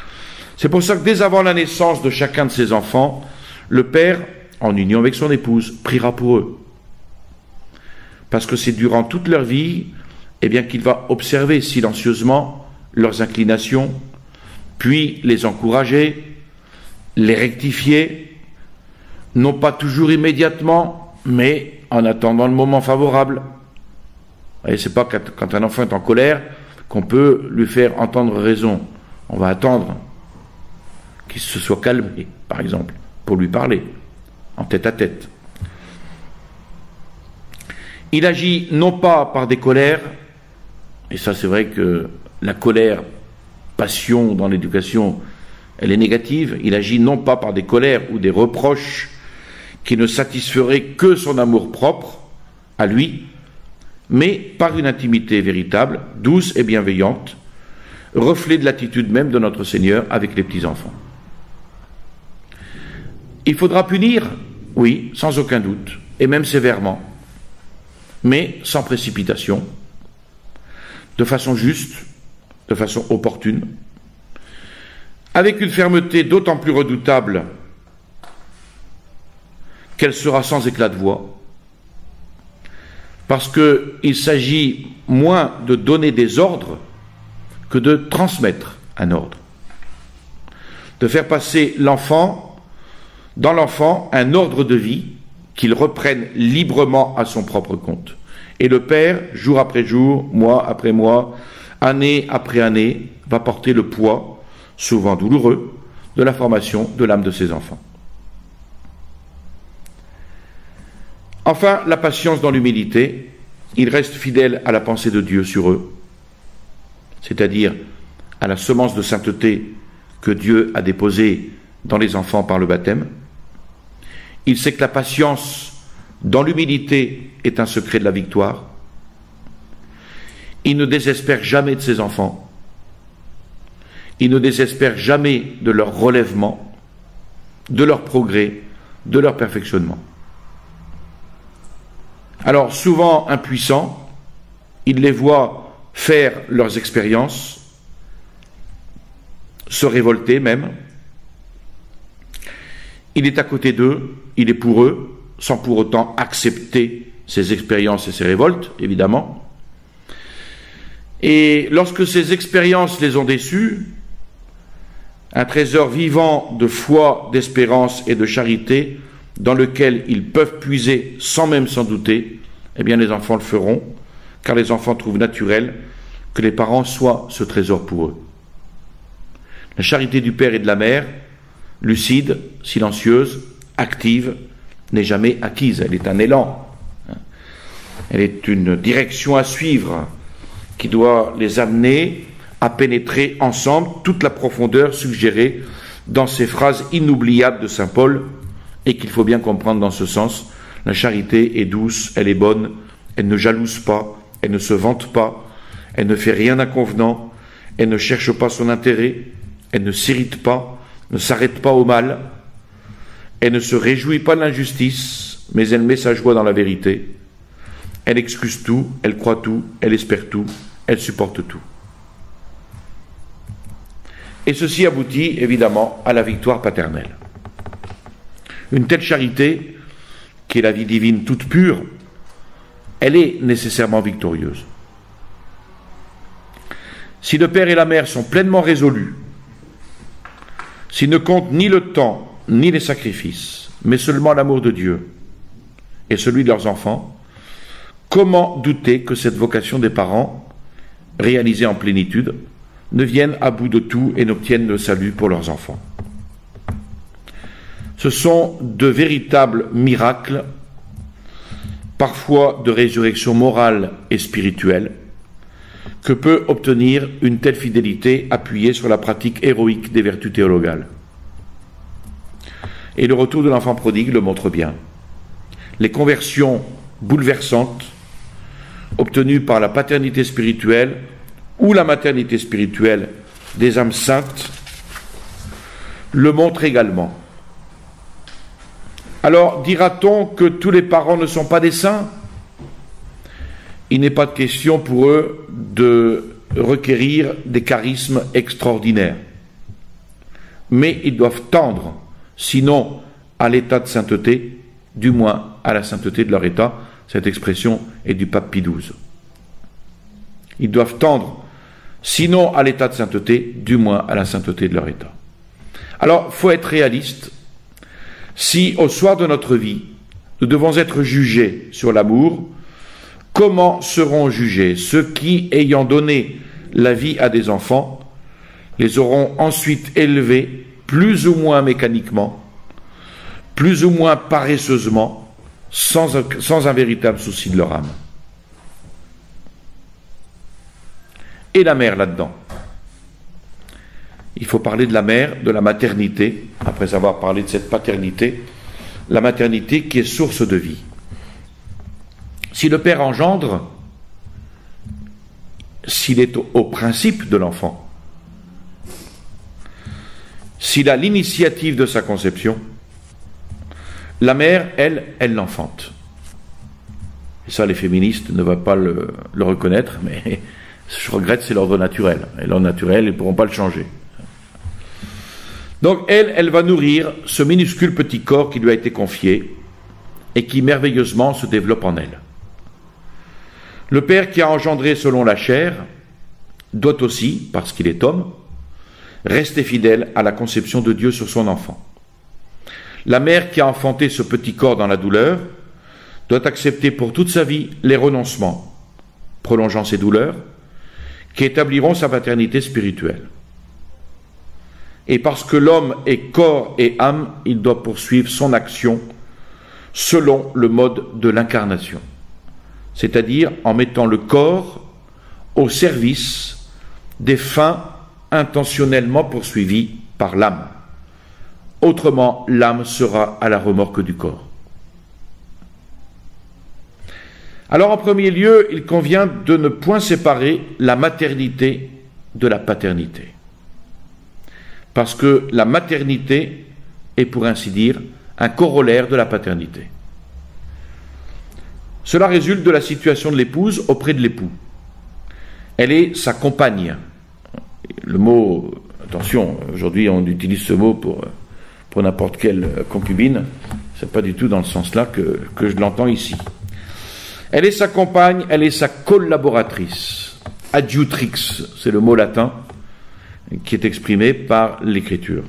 S1: C'est pour ça que dès avant la naissance de chacun de ses enfants, le père, en union avec son épouse, priera pour eux. Parce que c'est durant toute leur vie, eh bien, qu'il va observer silencieusement leurs inclinations, puis les encourager, les rectifier, non pas toujours immédiatement, mais en attendant le moment favorable. Et c'est pas quand un enfant est en colère qu'on peut lui faire entendre raison. On va attendre qu'il se soit calmé, par exemple, pour lui parler, en tête à tête. Il agit non pas par des colères, et ça c'est vrai que la colère, passion dans l'éducation, elle est négative. Il agit non pas par des colères ou des reproches qui ne satisferaient que son amour propre à lui, mais par une intimité véritable, douce et bienveillante, reflet de l'attitude même de notre Seigneur avec les petits-enfants. Il faudra punir, oui, sans aucun doute, et même sévèrement, mais sans précipitation, de façon juste, de façon opportune, avec une fermeté d'autant plus redoutable qu'elle sera sans éclat de voix, parce qu'il s'agit moins de donner des ordres que de transmettre un ordre, de faire passer dans l'enfant un ordre de vie qu'il reprenne librement à son propre compte. Et le père, jour après jour, mois après mois, année après année, va porter le poids, souvent douloureux, de la formation de l'âme de ses enfants. Enfin, la patience dans l'humilité, il reste fidèle à la pensée de Dieu sur eux, c'est-à-dire à la semence de sainteté que Dieu a déposée dans les enfants par le baptême. Il sait que la patience dans l'humilité est un secret de la victoire. Il ne désespère jamais de ses enfants. Il ne désespère jamais de leur relèvement, de leur progrès, de leur perfectionnement. Alors, souvent impuissants, il les voit faire leurs expériences, se révolter même. Il est à côté d'eux, il est pour eux, sans pour autant accepter ces expériences et ces révoltes, évidemment. Et lorsque ces expériences les ont déçus, un trésor vivant de foi, d'espérance et de charité, dans lequel ils peuvent puiser sans même s'en douter, eh bien les enfants le feront, car les enfants trouvent naturel que les parents soient ce trésor pour eux. La charité du père et de la mère, lucide, silencieuse, active, n'est jamais acquise. Elle est un élan. Elle est une direction à suivre qui doit les amener à pénétrer ensemble toute la profondeur suggérée dans ces phrases inoubliables de saint Paul, et qu'il faut bien comprendre dans ce sens. La charité est douce, elle est bonne, elle ne jalouse pas, elle ne se vante pas, elle ne fait rien d'inconvenant, elle ne cherche pas son intérêt, elle ne s'irrite pas, ne s'arrête pas au mal, elle ne se réjouit pas de l'injustice, mais elle met sa joie dans la vérité. Elle excuse tout, elle croit tout, elle espère tout, elle supporte tout. Et ceci aboutit évidemment à la victoire paternelle. Une telle charité, qui est la vie divine toute pure, elle est nécessairement victorieuse. Si le père et la mère sont pleinement résolus, s'ils ne comptent ni le temps, ni les sacrifices, mais seulement l'amour de Dieu et celui de leurs enfants, comment douter que cette vocation des parents, réalisée en plénitude, ne vienne à bout de tout et n'obtienne le salut pour leurs enfants? Ce sont de véritables miracles, parfois de résurrection morale et spirituelle, que peut obtenir une telle fidélité appuyée sur la pratique héroïque des vertus théologales. Et le retour de l'enfant prodigue le montre bien. Les conversions bouleversantes obtenues par la paternité spirituelle ou la maternité spirituelle des âmes saintes le montrent également. Alors, dira-t-on que tous les parents ne sont pas des saints? Il n'est pas de question pour eux de requérir des charismes extraordinaires. Mais ils doivent tendre, sinon à l'état de sainteté, du moins à la sainteté de leur état. Cette expression est du pape Pie XII. Ils doivent tendre, sinon à l'état de sainteté, du moins à la sainteté de leur état. Alors, il faut être réaliste. Si, au soir de notre vie, nous devons être jugés sur l'amour, comment seront jugés ceux qui, ayant donné la vie à des enfants, les auront ensuite élevés plus ou moins mécaniquement, plus ou moins paresseusement, sans un véritable souci de leur âme. Et la mère là-dedans. Il faut parler de la mère, de la maternité, après avoir parlé de cette paternité, la maternité qui est source de vie. Si le père engendre, s'il est au principe de l'enfant, s'il a l'initiative de sa conception, la mère, elle l'enfante. Et ça, les féministes ne vont pas le reconnaître, mais je regrette, c'est l'ordre naturel. Et l'ordre naturel, ils ne pourront pas le changer. Donc, elle va nourrir ce minuscule petit corps qui lui a été confié et qui merveilleusement se développe en elle. Le père qui a engendré selon la chair doit aussi, parce qu'il est homme, rester fidèle à la conception de Dieu sur son enfant. La mère qui a enfanté ce petit corps dans la douleur doit accepter pour toute sa vie les renoncements, prolongeant ses douleurs, qui établiront sa paternité spirituelle. Et parce que l'homme est corps et âme, il doit poursuivre son action selon le mode de l'incarnation, c'est-à-dire en mettant le corps au service des fins intentionnellement poursuivies par l'âme. Autrement, l'âme sera à la remorque du corps. Alors, en premier lieu, il convient de ne point séparer la maternité de la paternité. Parce que la maternité est, pour ainsi dire, un corollaire de la paternité. Cela résulte de la situation de l'épouse auprès de l'époux. Elle est sa compagne. Le mot, attention, aujourd'hui on utilise ce mot pour n'importe quelle concubine, c'est pas du tout dans le sens-là que je l'entends ici. Elle est sa compagne, elle est sa collaboratrice. Adjutrix, c'est le mot latin qui est exprimé par l'écriture.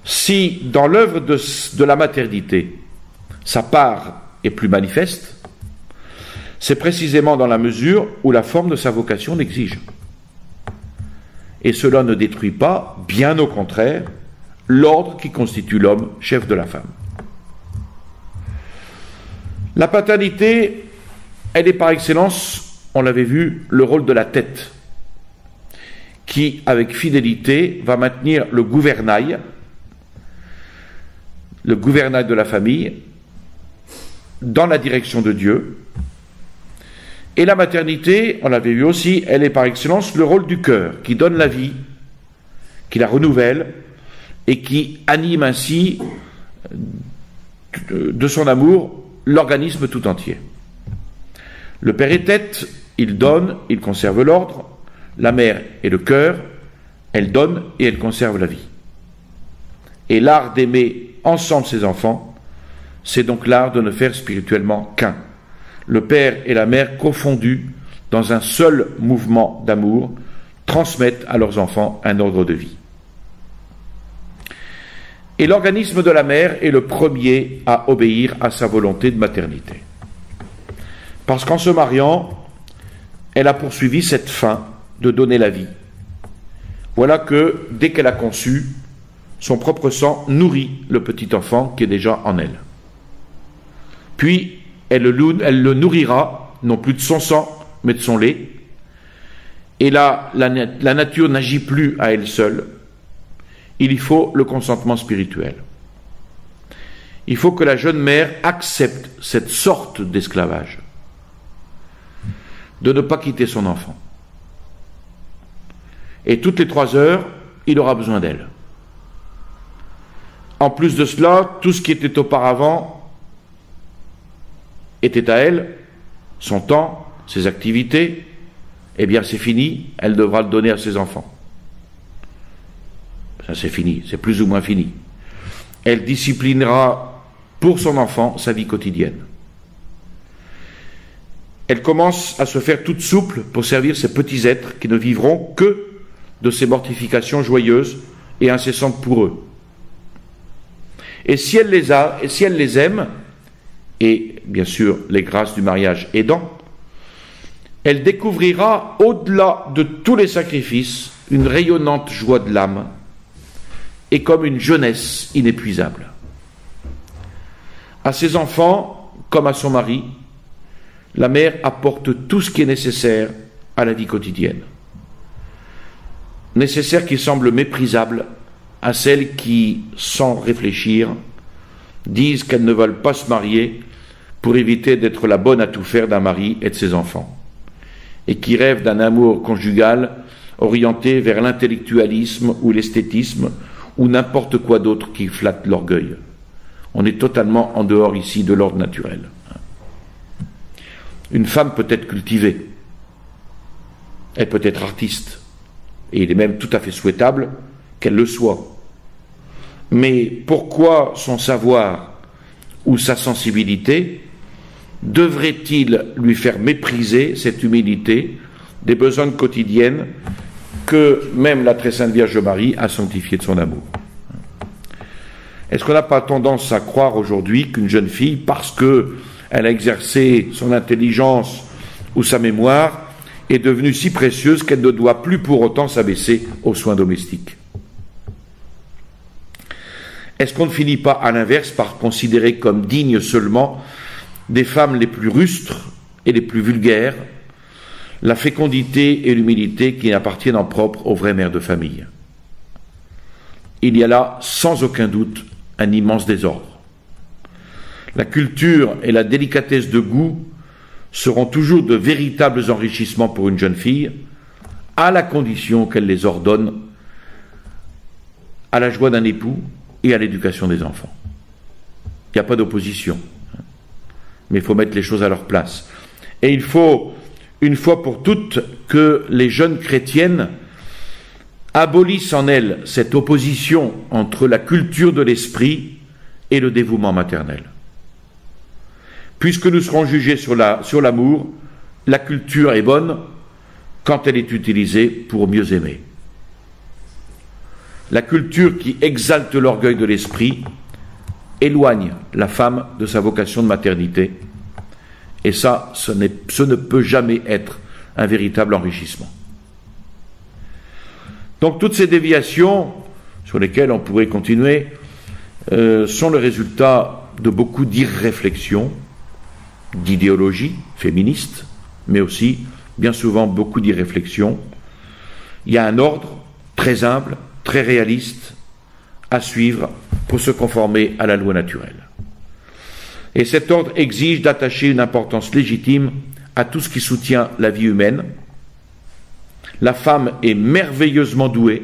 S1: Si dans l'œuvre de la maternité, sa part est plus manifeste, c'est précisément dans la mesure où la forme de sa vocation l'exige. Et cela ne détruit pas, bien au contraire, l'ordre qui constitue l'homme, chef de la femme. La paternité, elle est par excellence, on l'avait vu, le rôle de la tête, qui, avec fidélité, va maintenir le gouvernail de la famille, dans la direction de Dieu. Et la maternité, on l'avait vu aussi, elle est par excellence le rôle du cœur, qui donne la vie, qui la renouvelle, et qui anime ainsi de son amour l'organisme tout entier. Le père est tête, il donne, il conserve l'ordre. La mère est le cœur, elle donne et elle conserve la vie. Et l'art d'aimer ensemble ses enfants, c'est donc l'art de ne faire spirituellement qu'un. Le père et la mère confondus dans un seul mouvement d'amour transmettent à leurs enfants un ordre de vie. Et l'organisme de la mère est le premier à obéir à sa volonté de maternité. Parce qu'en se mariant, elle a poursuivi cette fin de donner la vie. Voilà que, dès qu'elle a conçu, son propre sang nourrit le petit enfant qui est déjà en elle. Puis, elle le nourrira, non plus de son sang, mais de son lait. Et là, la nature n'agit plus à elle seule. Il y faut le consentement spirituel. Il faut que la jeune mère accepte cette sorte d'esclavage, de ne pas quitter son enfant. Et toutes les 3 heures, il aura besoin d'elle. En plus de cela, tout ce qui était auparavant était à elle, son temps, ses activités, eh bien c'est fini, elle devra le donner à ses enfants. Ça c'est fini, c'est plus ou moins fini. Elle disciplinera pour son enfant sa vie quotidienne. Elle commence à se faire toute souple pour servir ces petits êtres qui ne vivront que de ces mortifications joyeuses et incessantes pour eux. Et si elle les a, et si elle les aime, et bien sûr les grâces du mariage aidant, elle découvrira au-delà de tous les sacrifices une rayonnante joie de l'âme et comme une jeunesse inépuisable. À ses enfants, comme à son mari, la mère apporte tout ce qui est nécessaire à la vie quotidienne. Nécessaire qui semble méprisable à celles qui, sans réfléchir, disent qu'elles ne veulent pas se marier pour éviter d'être la bonne à tout faire d'un mari et de ses enfants, et qui rêvent d'un amour conjugal orienté vers l'intellectualisme ou l'esthétisme ou n'importe quoi d'autre qui flatte l'orgueil. On est totalement en dehors ici de l'ordre naturel. Une femme peut être cultivée, elle peut être artiste, et il est même tout à fait souhaitable qu'elle le soit. Mais pourquoi son savoir ou sa sensibilité devrait-il lui faire mépriser cette humilité des besoins quotidiennes que même la très sainte Vierge Marie a sanctifiée de son amour? Est-ce qu'on n'a pas tendance à croire aujourd'hui qu'une jeune fille, parce qu'elle a exercé son intelligence ou sa mémoire, est devenue si précieuse qu'elle ne doit plus pour autant s'abaisser aux soins domestiques? Est-ce qu'on ne finit pas à l'inverse par considérer comme dignes seulement des femmes les plus rustres et les plus vulgaires la fécondité et l'humilité qui appartiennent en propre aux vraies mères de famille? Il y a là, sans aucun doute, un immense désordre. La culture et la délicatesse de goût seront toujours de véritables enrichissements pour une jeune fille, à la condition qu'elle les ordonne à la joie d'un époux et à l'éducation des enfants. Il n'y a pas d'opposition, mais il faut mettre les choses à leur place. Et il faut, une fois pour toutes, que les jeunes chrétiennes abolissent en elles cette opposition entre la culture de l'esprit et le dévouement maternel. Puisque nous serons jugés sur l'amour, la culture est bonne quand elle est utilisée pour mieux aimer. La culture qui exalte l'orgueil de l'esprit éloigne la femme de sa vocation de maternité, et ça, ce ne peut jamais être un véritable enrichissement. Donc toutes ces déviations, sur lesquelles on pourrait continuer, sont le résultat de beaucoup d'irréflexion, d'idéologie féministe, mais aussi, bien souvent, beaucoup d'irréflexion. Il y a un ordre très humble, très réaliste, à suivre pour se conformer à la loi naturelle. Et cet ordre exige d'attacher une importance légitime à tout ce qui soutient la vie humaine. La femme est merveilleusement douée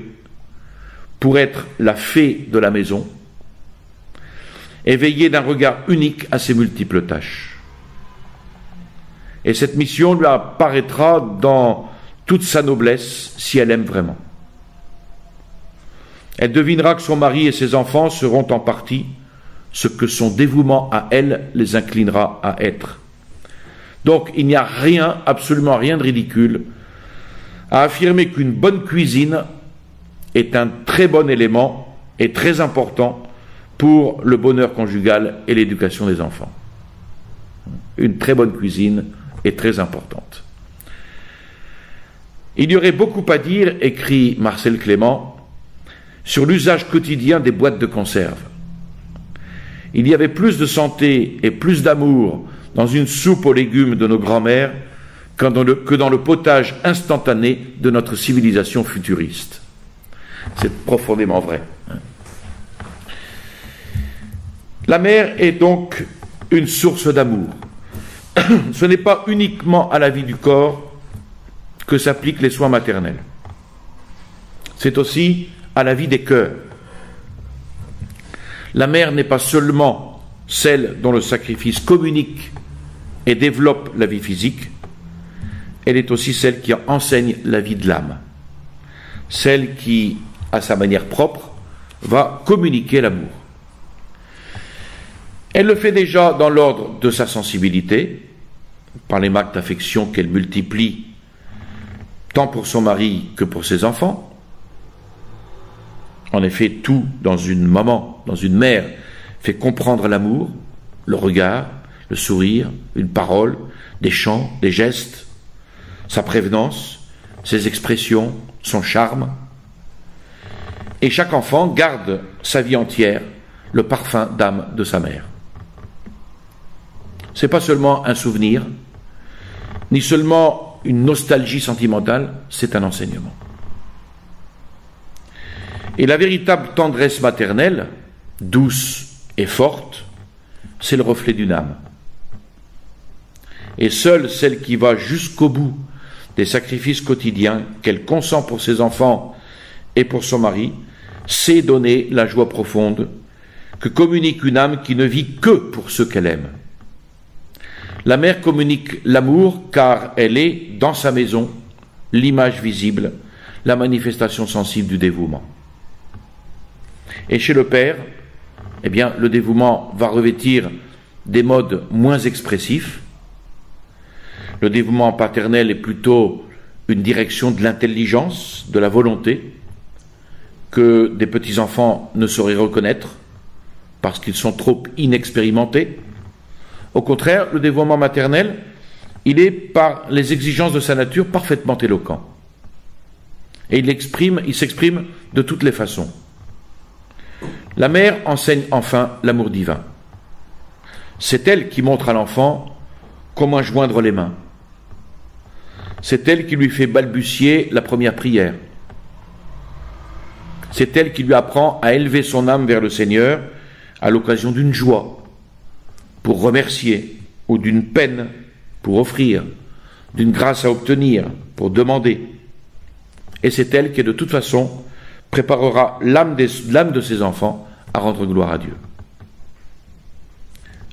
S1: pour être la fée de la maison et veiller d'un regard unique à ses multiples tâches. Et cette mission lui apparaîtra dans toute sa noblesse si elle aime vraiment. Elle devinera que son mari et ses enfants seront en partie ce que son dévouement à elle les inclinera à être. Donc il n'y a rien, absolument rien de ridicule à affirmer qu'une bonne cuisine est un très bon élément et très important pour le bonheur conjugal et l'éducation des enfants. Une très bonne cuisine est très importante. Il y aurait beaucoup à dire, écrit Marcel Clément, sur l'usage quotidien des boîtes de conserve. Il y avait plus de santé et plus d'amour dans une soupe aux légumes de nos grands-mères que dans le potage instantané de notre civilisation futuriste. C'est profondément vrai. La mère est donc une source d'amour. Ce n'est pas uniquement à la vie du corps que s'appliquent les soins maternels. C'est aussi à la vie des cœurs. La mère n'est pas seulement celle dont le sacrifice communique et développe la vie physique, elle est aussi celle qui enseigne la vie de l'âme. Celle qui, à sa manière propre, va communiquer l'amour. Elle le fait déjà dans l'ordre de sa sensibilité, par les marques d'affection qu'elle multiplie tant pour son mari que pour ses enfants. En effet, tout dans une maman, dans une mère, fait comprendre l'amour, le regard, le sourire, une parole, des chants, des gestes, sa prévenance, ses expressions, son charme. Et chaque enfant garde sa vie entière le parfum d'âme de sa mère. Ce n'est pas seulement un souvenir, ni seulement une nostalgie sentimentale, c'est un enseignement. Et la véritable tendresse maternelle, douce et forte, c'est le reflet d'une âme. Et seule celle qui va jusqu'au bout des sacrifices quotidiens qu'elle consent pour ses enfants et pour son mari, sait donner la joie profonde que communique une âme qui ne vit que pour ceux qu'elle aime. La mère communique l'amour car elle est, dans sa maison, l'image visible, la manifestation sensible du dévouement. Et chez le père, eh bien, le dévouement va revêtir des modes moins expressifs. Le dévouement paternel est plutôt une direction de l'intelligence, de la volonté, que des petits-enfants ne sauraient reconnaître parce qu'ils sont trop inexpérimentés. Au contraire, le dévouement maternel, il est par les exigences de sa nature parfaitement éloquent. Et il s'exprime de toutes les façons. La mère enseigne enfin l'amour divin. C'est elle qui montre à l'enfant comment joindre les mains. C'est elle qui lui fait balbutier la première prière. C'est elle qui lui apprend à élever son âme vers le Seigneur à l'occasion d'une joie, pour remercier, ou d'une peine, pour offrir, d'une grâce à obtenir, pour demander. Et c'est elle qui, de toute façon, préparera l'âme de ses enfants à rendre gloire à Dieu.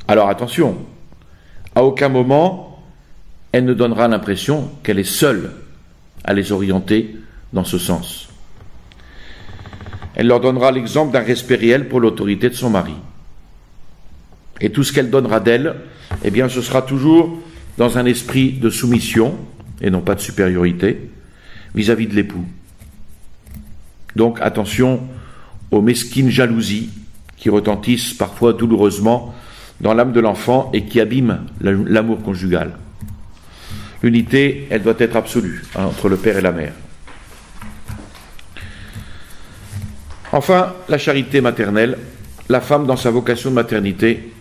S1: Alors attention, à aucun moment, elle ne donnera l'impression qu'elle est seule à les orienter dans ce sens. Elle leur donnera l'exemple d'un respect réel pour l'autorité de son mari. Et tout ce qu'elle donnera d'elle, eh bien, ce sera toujours dans un esprit de soumission, et non pas de supériorité, vis-à-vis de l'époux. Donc, attention aux mesquines jalousies qui retentissent parfois douloureusement dans l'âme de l'enfant et qui abîment l'amour conjugal. L'unité, elle doit être absolue entre le père et la mère. Enfin, la charité maternelle. La femme, dans sa vocation de maternité,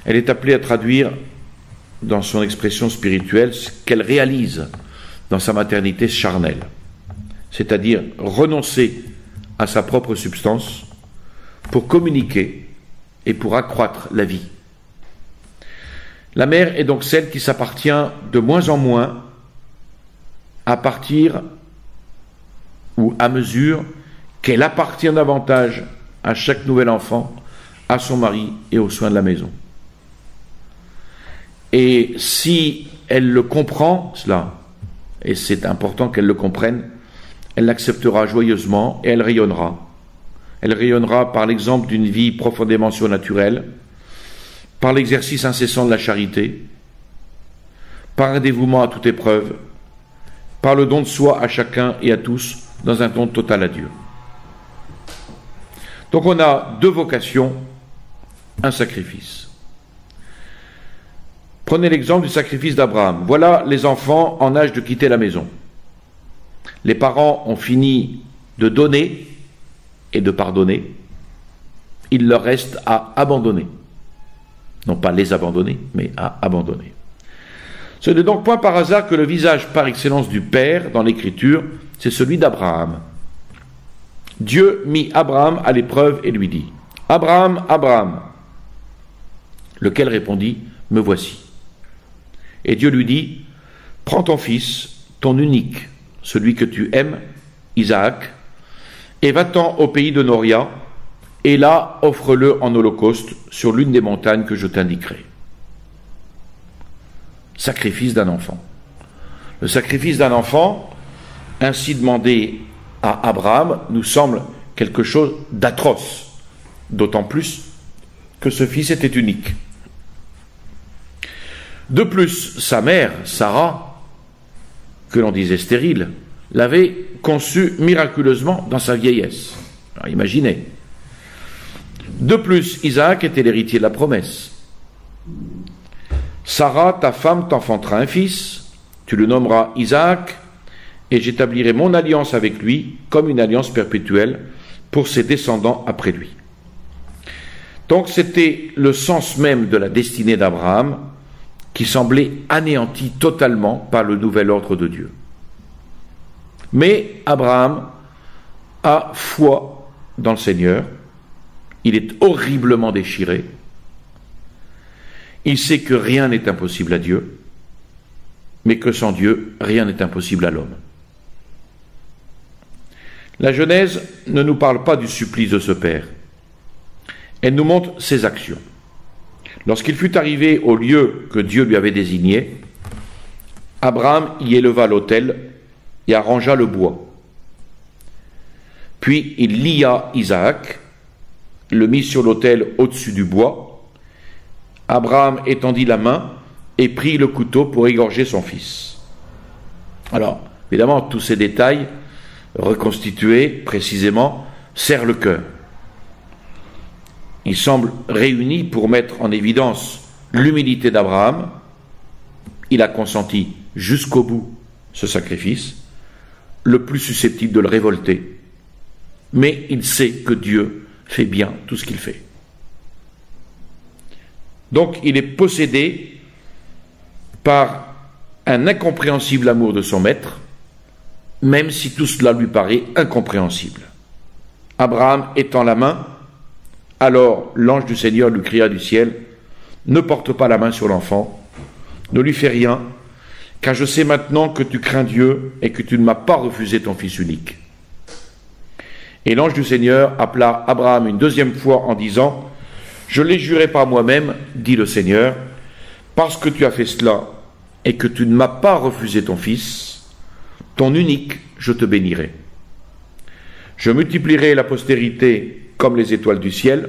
S1: elle est appelée à traduire dans son expression spirituelle ce qu'elle réalise dans sa maternité charnelle, c'est-à-dire renoncer à sa propre substance pour communiquer et pour accroître la vie. La mère est donc celle qui s'appartient de moins en moins à partir ou à mesure qu'elle appartient davantage à chaque nouvel enfant, à son mari et aux soins de la maison. Et si elle le comprend, cela, et c'est important qu'elle le comprenne, elle l'acceptera joyeusement et elle rayonnera. Elle rayonnera par l'exemple d'une vie profondément surnaturelle, par l'exercice incessant de la charité, par un dévouement à toute épreuve, par le don de soi à chacun et à tous dans un don total à Dieu. Donc on a deux vocations, un sacrifice. Prenez l'exemple du sacrifice d'Abraham. Voilà les enfants en âge de quitter la maison. Les parents ont fini de donner et de pardonner. Il leur reste à abandonner. Non pas les abandonner, mais à abandonner. Ce n'est donc point par hasard que le visage par excellence du Père dans l'Écriture, c'est celui d'Abraham. Dieu mit Abraham à l'épreuve et lui dit « Abraham, Abraham !» Lequel répondit « Me voici !» Et Dieu lui dit « Prends ton fils, ton unique, celui que tu aimes, Isaac, et va-t'en au pays de Noria, et là offre-le en holocauste sur l'une des montagnes que je t'indiquerai. » Sacrifice d'un enfant. Le sacrifice d'un enfant, ainsi demandé à Abraham, nous semble quelque chose d'atroce, d'autant plus que ce fils était unique. De plus, sa mère, Sarah, que l'on disait stérile, l'avait conçu miraculeusement dans sa vieillesse. Alors imaginez. De plus, Isaac était l'héritier de la promesse. Sarah, ta femme, t'enfantera un fils, tu le nommeras Isaac, et j'établirai mon alliance avec lui comme une alliance perpétuelle pour ses descendants après lui. Donc c'était le sens même de la destinée d'Abraham qui semblait anéanti totalement par le nouvel ordre de Dieu. Mais Abraham a foi dans le Seigneur, il est horriblement déchiré, il sait que rien n'est impossible à Dieu, mais que sans Dieu, rien n'est impossible à l'homme. La Genèse ne nous parle pas du supplice de ce père, elle nous montre ses actions. Lorsqu'il fut arrivé au lieu que Dieu lui avait désigné, Abraham y éleva l'autel et arrangea le bois. Puis il lia Isaac, le mit sur l'autel au-dessus du bois. Abraham étendit la main et prit le couteau pour égorger son fils. Alors, évidemment, tous ces détails reconstitués précisément serrent le cœur. Ils semblent réunis pour mettre en évidence l'humilité d'Abraham. Il a consenti jusqu'au bout ce sacrifice, le plus susceptible de le révolter. Mais il sait que Dieu fait bien tout ce qu'il fait. Donc il est possédé par un incompréhensible amour de son maître, même si tout cela lui paraît incompréhensible. Abraham étend la main, alors l'ange du Seigneur lui cria du ciel, « Ne porte pas la main sur l'enfant, ne lui fais rien, car je sais maintenant que tu crains Dieu et que tu ne m'as pas refusé ton fils unique. » Et l'ange du Seigneur appela Abraham une deuxième fois en disant, « Je l'ai juré par moi-même, dit le Seigneur, parce que tu as fait cela et que tu ne m'as pas refusé ton fils, ton unique, je te bénirai. Je multiplierai la postérité comme les étoiles du ciel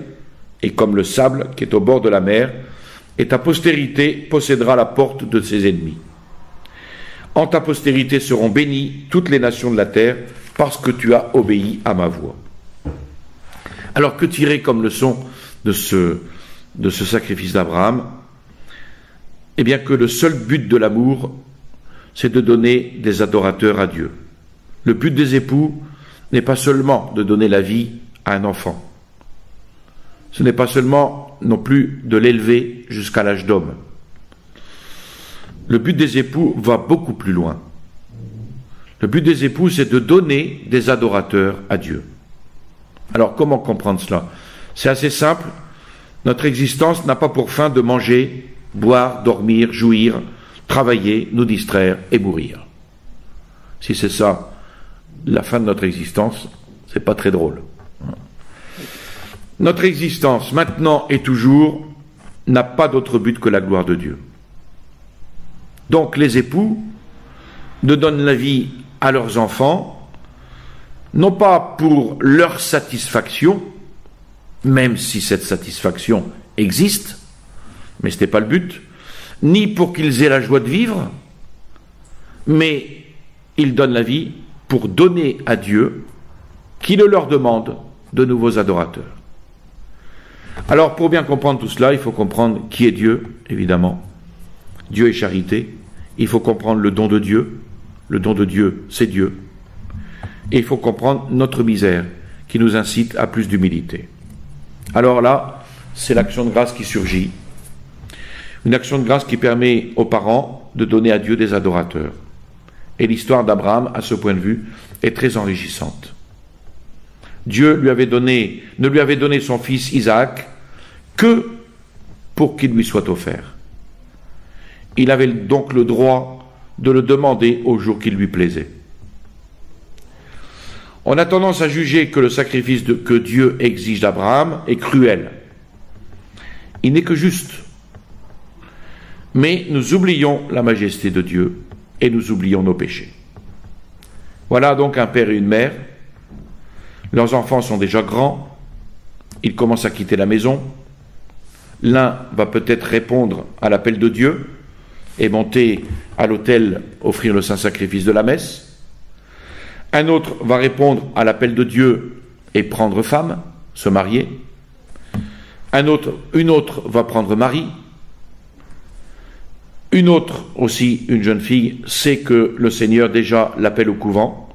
S1: et comme le sable qui est au bord de la mer, et ta postérité possédera la porte de ses ennemis. En ta postérité seront bénies toutes les nations de la terre, parce que tu as obéi à ma voix. » Alors que tirer comme leçon de ce sacrifice d'Abraham? Eh bien que le seul but de l'amour, c'est de donner des adorateurs à Dieu. Le but des époux n'est pas seulement de donner la vie à un enfant. Ce n'est pas seulement non plus de l'élever jusqu'à l'âge d'homme. Le but des époux va beaucoup plus loin. Le but des époux, c'est de donner des adorateurs à Dieu. Alors, comment comprendre cela? C'est assez simple. Notre existence n'a pas pour fin de manger, boire, dormir, jouir, travailler, nous distraire et mourir. Si c'est ça, la fin de notre existence, c'est pas très drôle. Notre existence, maintenant et toujours, n'a pas d'autre but que la gloire de Dieu. Donc, les époux ne donnent la vie à leurs enfants, non pas pour leur satisfaction, même si cette satisfaction existe, mais ce n'est pas le but, ni pour qu'ils aient la joie de vivre, mais ils donnent la vie pour donner à Dieu, qui le leur demande, de nouveaux adorateurs. Alors, pour bien comprendre tout cela, il faut comprendre qui est Dieu, évidemment. Dieu est charité. Il faut comprendre le don de Dieu. Le don de Dieu, c'est Dieu. Et il faut comprendre notre misère, qui nous incite à plus d'humilité. Alors là, c'est l'action de grâce qui surgit. Une action de grâce qui permet aux parents de donner à Dieu des adorateurs. Et l'histoire d'Abraham, à ce point de vue, est très enrichissante. Dieu ne lui avait donné son fils Isaac que pour qu'il lui soit offert. Il avait donc le droit de le demander au jour qu'il lui plaisait. On a tendance à juger que le sacrifice que Dieu exige d'Abraham est cruel. Il n'est que juste. Mais nous oublions la majesté de Dieu et nous oublions nos péchés. Voilà donc un père et une mère. Leurs enfants sont déjà grands, ils commencent à quitter la maison. L'un va peut-être répondre à l'appel de Dieu et monter à l'autel offrir le saint sacrifice de la messe. Un autre va répondre à l'appel de Dieu et prendre femme, se marier. Une autre va prendre mari. Une autre aussi, une jeune fille, sait que le Seigneur déjà l'appelle au couvent,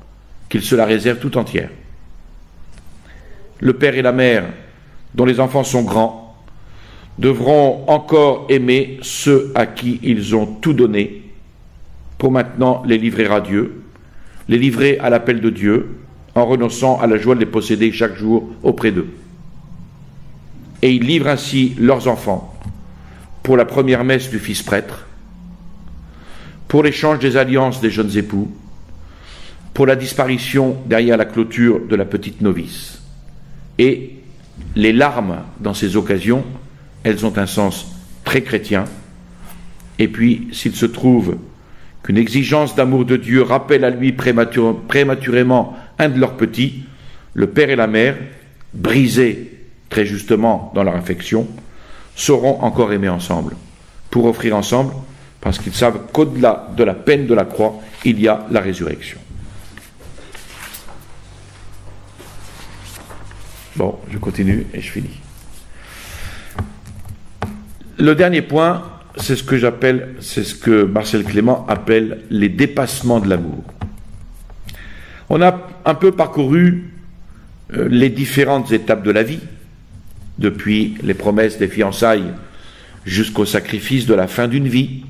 S1: qu'il se la réserve tout entière. Le père et la mère, dont les enfants sont grands, devront encore aimer ceux à qui ils ont tout donné pour maintenant les livrer à Dieu, les livrer à l'appel de Dieu, en renonçant à la joie de les posséder chaque jour auprès d'eux. Et ils livrent ainsi leurs enfants pour la première messe du fils prêtre, pour l'échange des alliances des jeunes époux, pour la disparition derrière la clôture de la petite novice. Et les larmes dans ces occasions, elles ont un sens très chrétien. Et puis, s'il se trouve qu'une exigence d'amour de Dieu rappelle à lui prématurément un de leurs petits, le père et la mère, brisés très justement dans leur affection, sauront encore aimer ensemble, pour offrir ensemble, parce qu'ils savent qu'au-delà de la peine de la croix, il y a la résurrection. Bon, je continue et je finis. Le dernier point, c'est ce que Marcel Clément appelle les dépassements de l'amour. On a un peu parcouru les différentes étapes de la vie, depuis les promesses des fiançailles jusqu'au sacrifice de la fin d'une vie,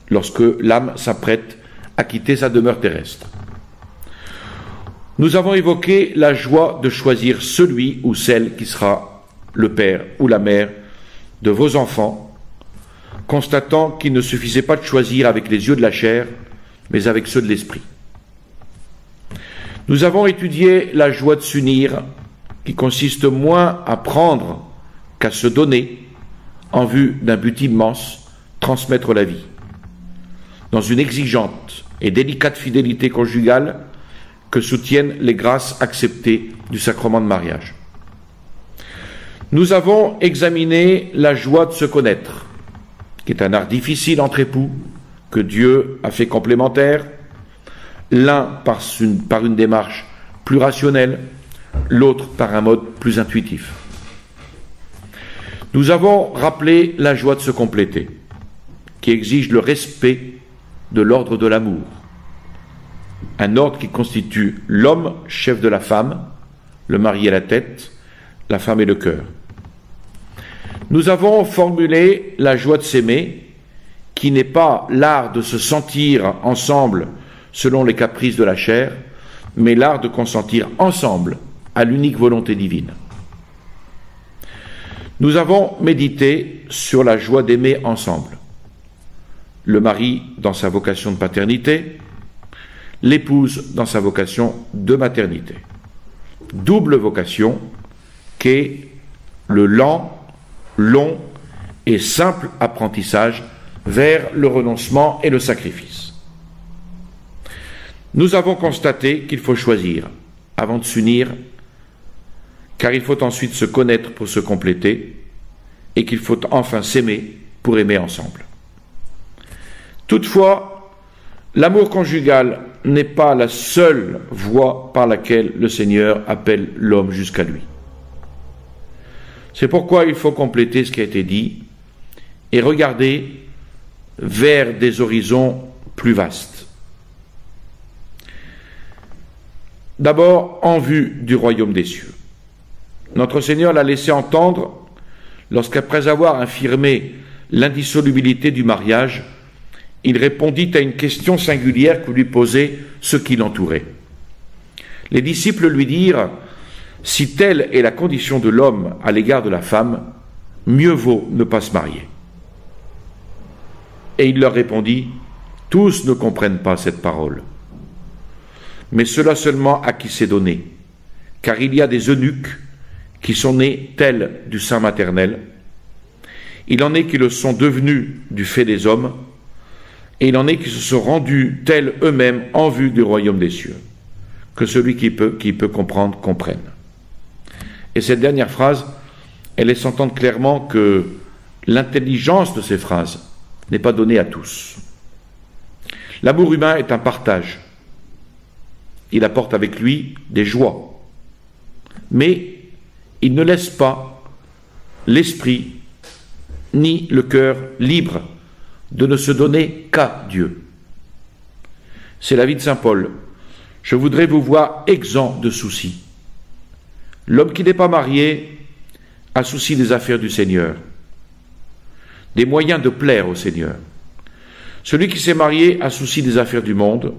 S1: lorsque l'âme s'apprête à quitter sa demeure terrestre. Nous avons évoqué la joie de choisir celui ou celle qui sera le père ou la mère de vos enfants, constatant qu'il ne suffisait pas de choisir avec les yeux de la chair, mais avec ceux de l'esprit. Nous avons étudié la joie de s'unir, qui consiste moins à prendre qu'à se donner, en vue d'un but immense, transmettre la vie, dans une exigeante et délicate fidélité conjugale que soutiennent les grâces acceptées du sacrement de mariage. Nous avons examiné la joie de se connaître, qui est un art difficile entre époux, que Dieu a fait complémentaire, l'un par une démarche plus rationnelle, l'autre par un mode plus intuitif. Nous avons rappelé la joie de se compléter, qui exige le respect de l'ordre de l'amour, un ordre qui constitue l'homme chef de la femme, le mari est la tête, la femme est le cœur. Nous avons formulé la joie de s'aimer, qui n'est pas l'art de se sentir ensemble selon les caprices de la chair, mais l'art de consentir ensemble à l'unique volonté divine. Nous avons médité sur la joie d'aimer ensemble. Le mari dans sa vocation de paternité, l'épouse dans sa vocation de maternité. Double vocation qu'est le lent, long et simple apprentissage vers le renoncement et le sacrifice. Nous avons constaté qu'il faut choisir avant de s'unir, car il faut ensuite se connaître pour se compléter, et qu'il faut enfin s'aimer pour aimer ensemble. Toutefois, l'amour conjugal n'est pas la seule voie par laquelle le Seigneur appelle l'homme jusqu'à lui. C'est pourquoi il faut compléter ce qui a été dit et regarder vers des horizons plus vastes. D'abord, en vue du royaume des cieux. Notre Seigneur l'a laissé entendre lorsqu'après avoir affirmé l'indissolubilité du mariage, il répondit à une question singulière que lui posaient ceux qui l'entouraient. Les disciples lui dirent « Si telle est la condition de l'homme à l'égard de la femme, mieux vaut ne pas se marier. » Et il leur répondit « Tous ne comprennent pas cette parole, mais cela seulement à qui c'est donné, car il y a des eunuques qui sont nés tels du sein maternel. Il en est qui le sont devenus du fait des hommes, et il en est qui se sont rendus tels eux-mêmes en vue du royaume des cieux. Que celui qui peut comprendre, comprenne. Et cette dernière phrase, elle laisse entendre clairement que l'intelligence de ces phrases n'est pas donnée à tous. L'amour humain est un partage. Il apporte avec lui des joies. Mais il ne laisse pas l'esprit ni le cœur libre de ne se donner qu'à Dieu. C'est la vie de saint Paul. Je voudrais vous voir exempt de soucis. L'homme qui n'est pas marié a souci des affaires du Seigneur, des moyens de plaire au Seigneur. Celui qui s'est marié a souci des affaires du monde,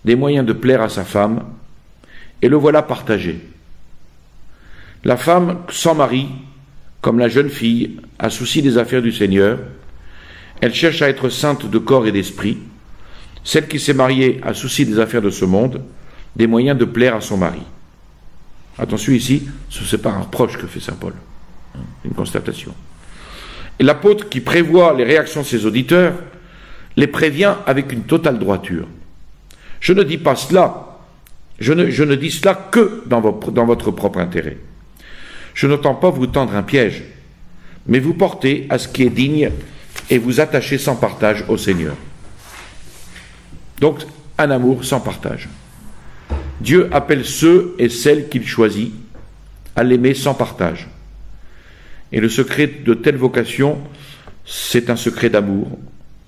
S1: des moyens de plaire à sa femme, et le voilà partagé. La femme sans mari, comme la jeune fille, a souci des affaires du Seigneur. Elle cherche à être sainte de corps et d'esprit. Celle qui s'est mariée a souci des affaires de ce monde, des moyens de plaire à son mari. Attention ici, ce n'est pas un reproche que fait saint Paul, une constatation. Et l'apôtre qui prévoit les réactions de ses auditeurs les prévient avec une totale droiture. Je ne dis pas cela, je ne dis cela que dans votre propre intérêt. Je n'entends pas vous tendre un piège, mais vous porter à ce qui est digne et vous attacher sans partage au Seigneur. Donc, un amour sans partage. Dieu appelle ceux et celles qu'il choisit à l'aimer sans partage. Et le secret de telle vocation, c'est un secret d'amour.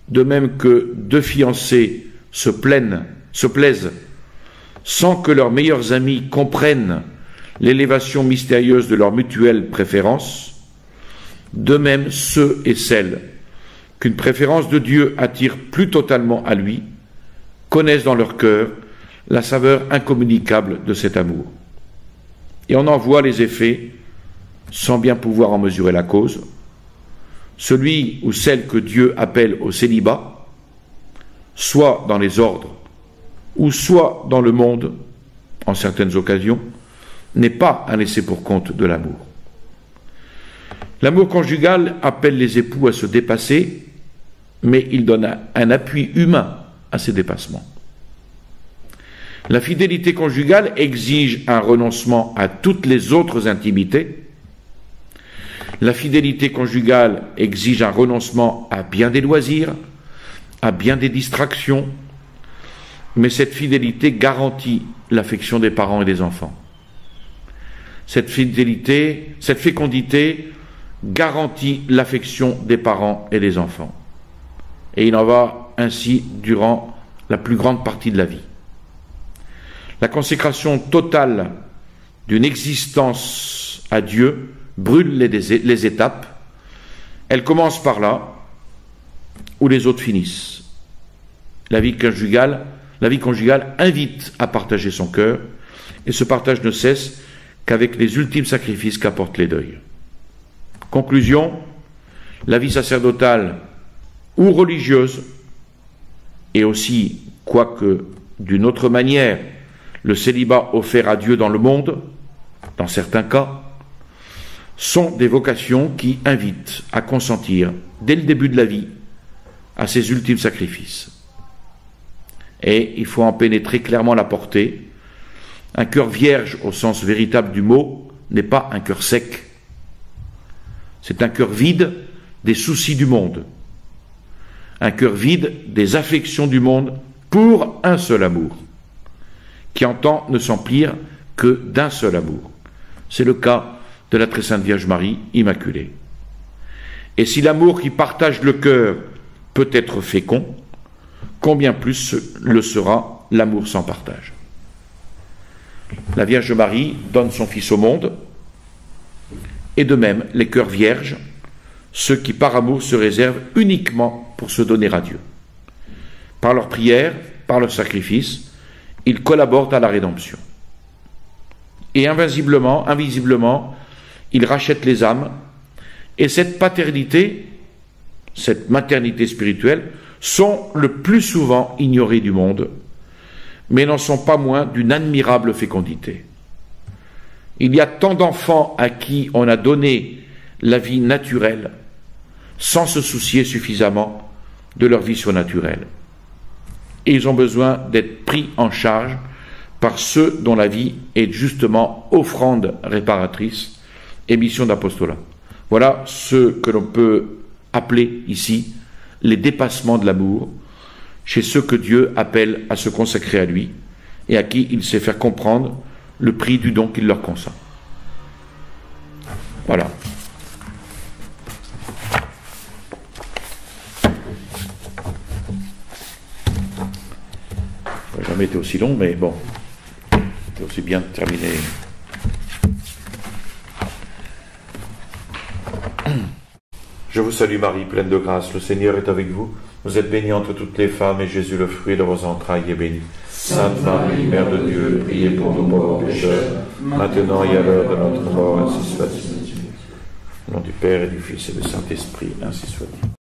S1: De même que deux fiancés se plaisent sans que leurs meilleurs amis comprennent l'élévation mystérieuse de leur mutuelle préférence, de même ceux et celles qu'une préférence de Dieu attire plus totalement à lui, connaissent dans leur cœur la saveur incommunicable de cet amour. Et on en voit les effets sans bien pouvoir en mesurer la cause. Celui ou celle que Dieu appelle au célibat, soit dans les ordres, ou soit dans le monde, en certaines occasions, n'est pas un laissé-pour-compte de l'amour. L'amour conjugal appelle les époux à se dépasser, mais il donne un appui humain à ces dépassements. La fidélité conjugale exige un renoncement à toutes les autres intimités. La fidélité conjugale exige un renoncement à bien des loisirs, à bien des distractions, mais cette fidélité garantit l'affection des parents et des enfants. Cette fécondité garantit l'affection des parents et des enfants. Et il en va ainsi durant la plus grande partie de la vie. La consécration totale d'une existence à Dieu brûle les étapes. Elle commence par là, où les autres finissent. La vie conjugale invite à partager son cœur, et ce partage ne cesse qu'avec les ultimes sacrifices qu'apportent les deuils. Conclusion, la vie sacerdotale ou religieuse, et aussi, quoique d'une autre manière, le célibat offert à Dieu dans le monde, dans certains cas, sont des vocations qui invitent à consentir, dès le début de la vie, à ces ultimes sacrifices. Et il faut en pénétrer clairement la portée. Un cœur vierge, au sens véritable du mot, n'est pas un cœur sec. C'est un cœur vide des soucis du monde. Un cœur vide des affections du monde pour un seul amour, qui entend ne s'emplir que d'un seul amour. C'est le cas de la très sainte Vierge Marie Immaculée. Et si l'amour qui partage le cœur peut être fécond, combien plus le sera l'amour sans partage. La Vierge Marie donne son Fils au monde, et de même les cœurs vierges, ceux qui par amour se réservent uniquement pour se donner à Dieu. Par leur prière, par leur sacrifice, ils collaborent à la rédemption. Et invisiblement, ils rachètent les âmes, et cette paternité, cette maternité spirituelle, sont le plus souvent ignorées du monde, mais n'en sont pas moins d'une admirable fécondité. Il y a tant d'enfants à qui on a donné la vie naturelle, sans se soucier suffisamment de leur vie surnaturelle. Et ils ont besoin d'être pris en charge par ceux dont la vie est justement offrande réparatrice et mission d'apostolat. Voilà ce que l'on peut appeler ici les dépassements de l'amour chez ceux que Dieu appelle à se consacrer à lui et à qui il sait faire comprendre le prix du don qu'il leur consent. Voilà. Ça n'a jamais été aussi long, mais bon, c'est aussi bien de terminer. Je vous salue Marie, pleine de grâce, le Seigneur est avec vous. Vous êtes bénie entre toutes les femmes, et Jésus, le fruit de vos entrailles, est béni. Sainte Marie, Mère de Dieu, priez pour nous pauvres pécheurs, maintenant et à l'heure de notre mort, ainsi soit-il. Au nom du Père et du Fils et du Saint-Esprit, ainsi soit-il.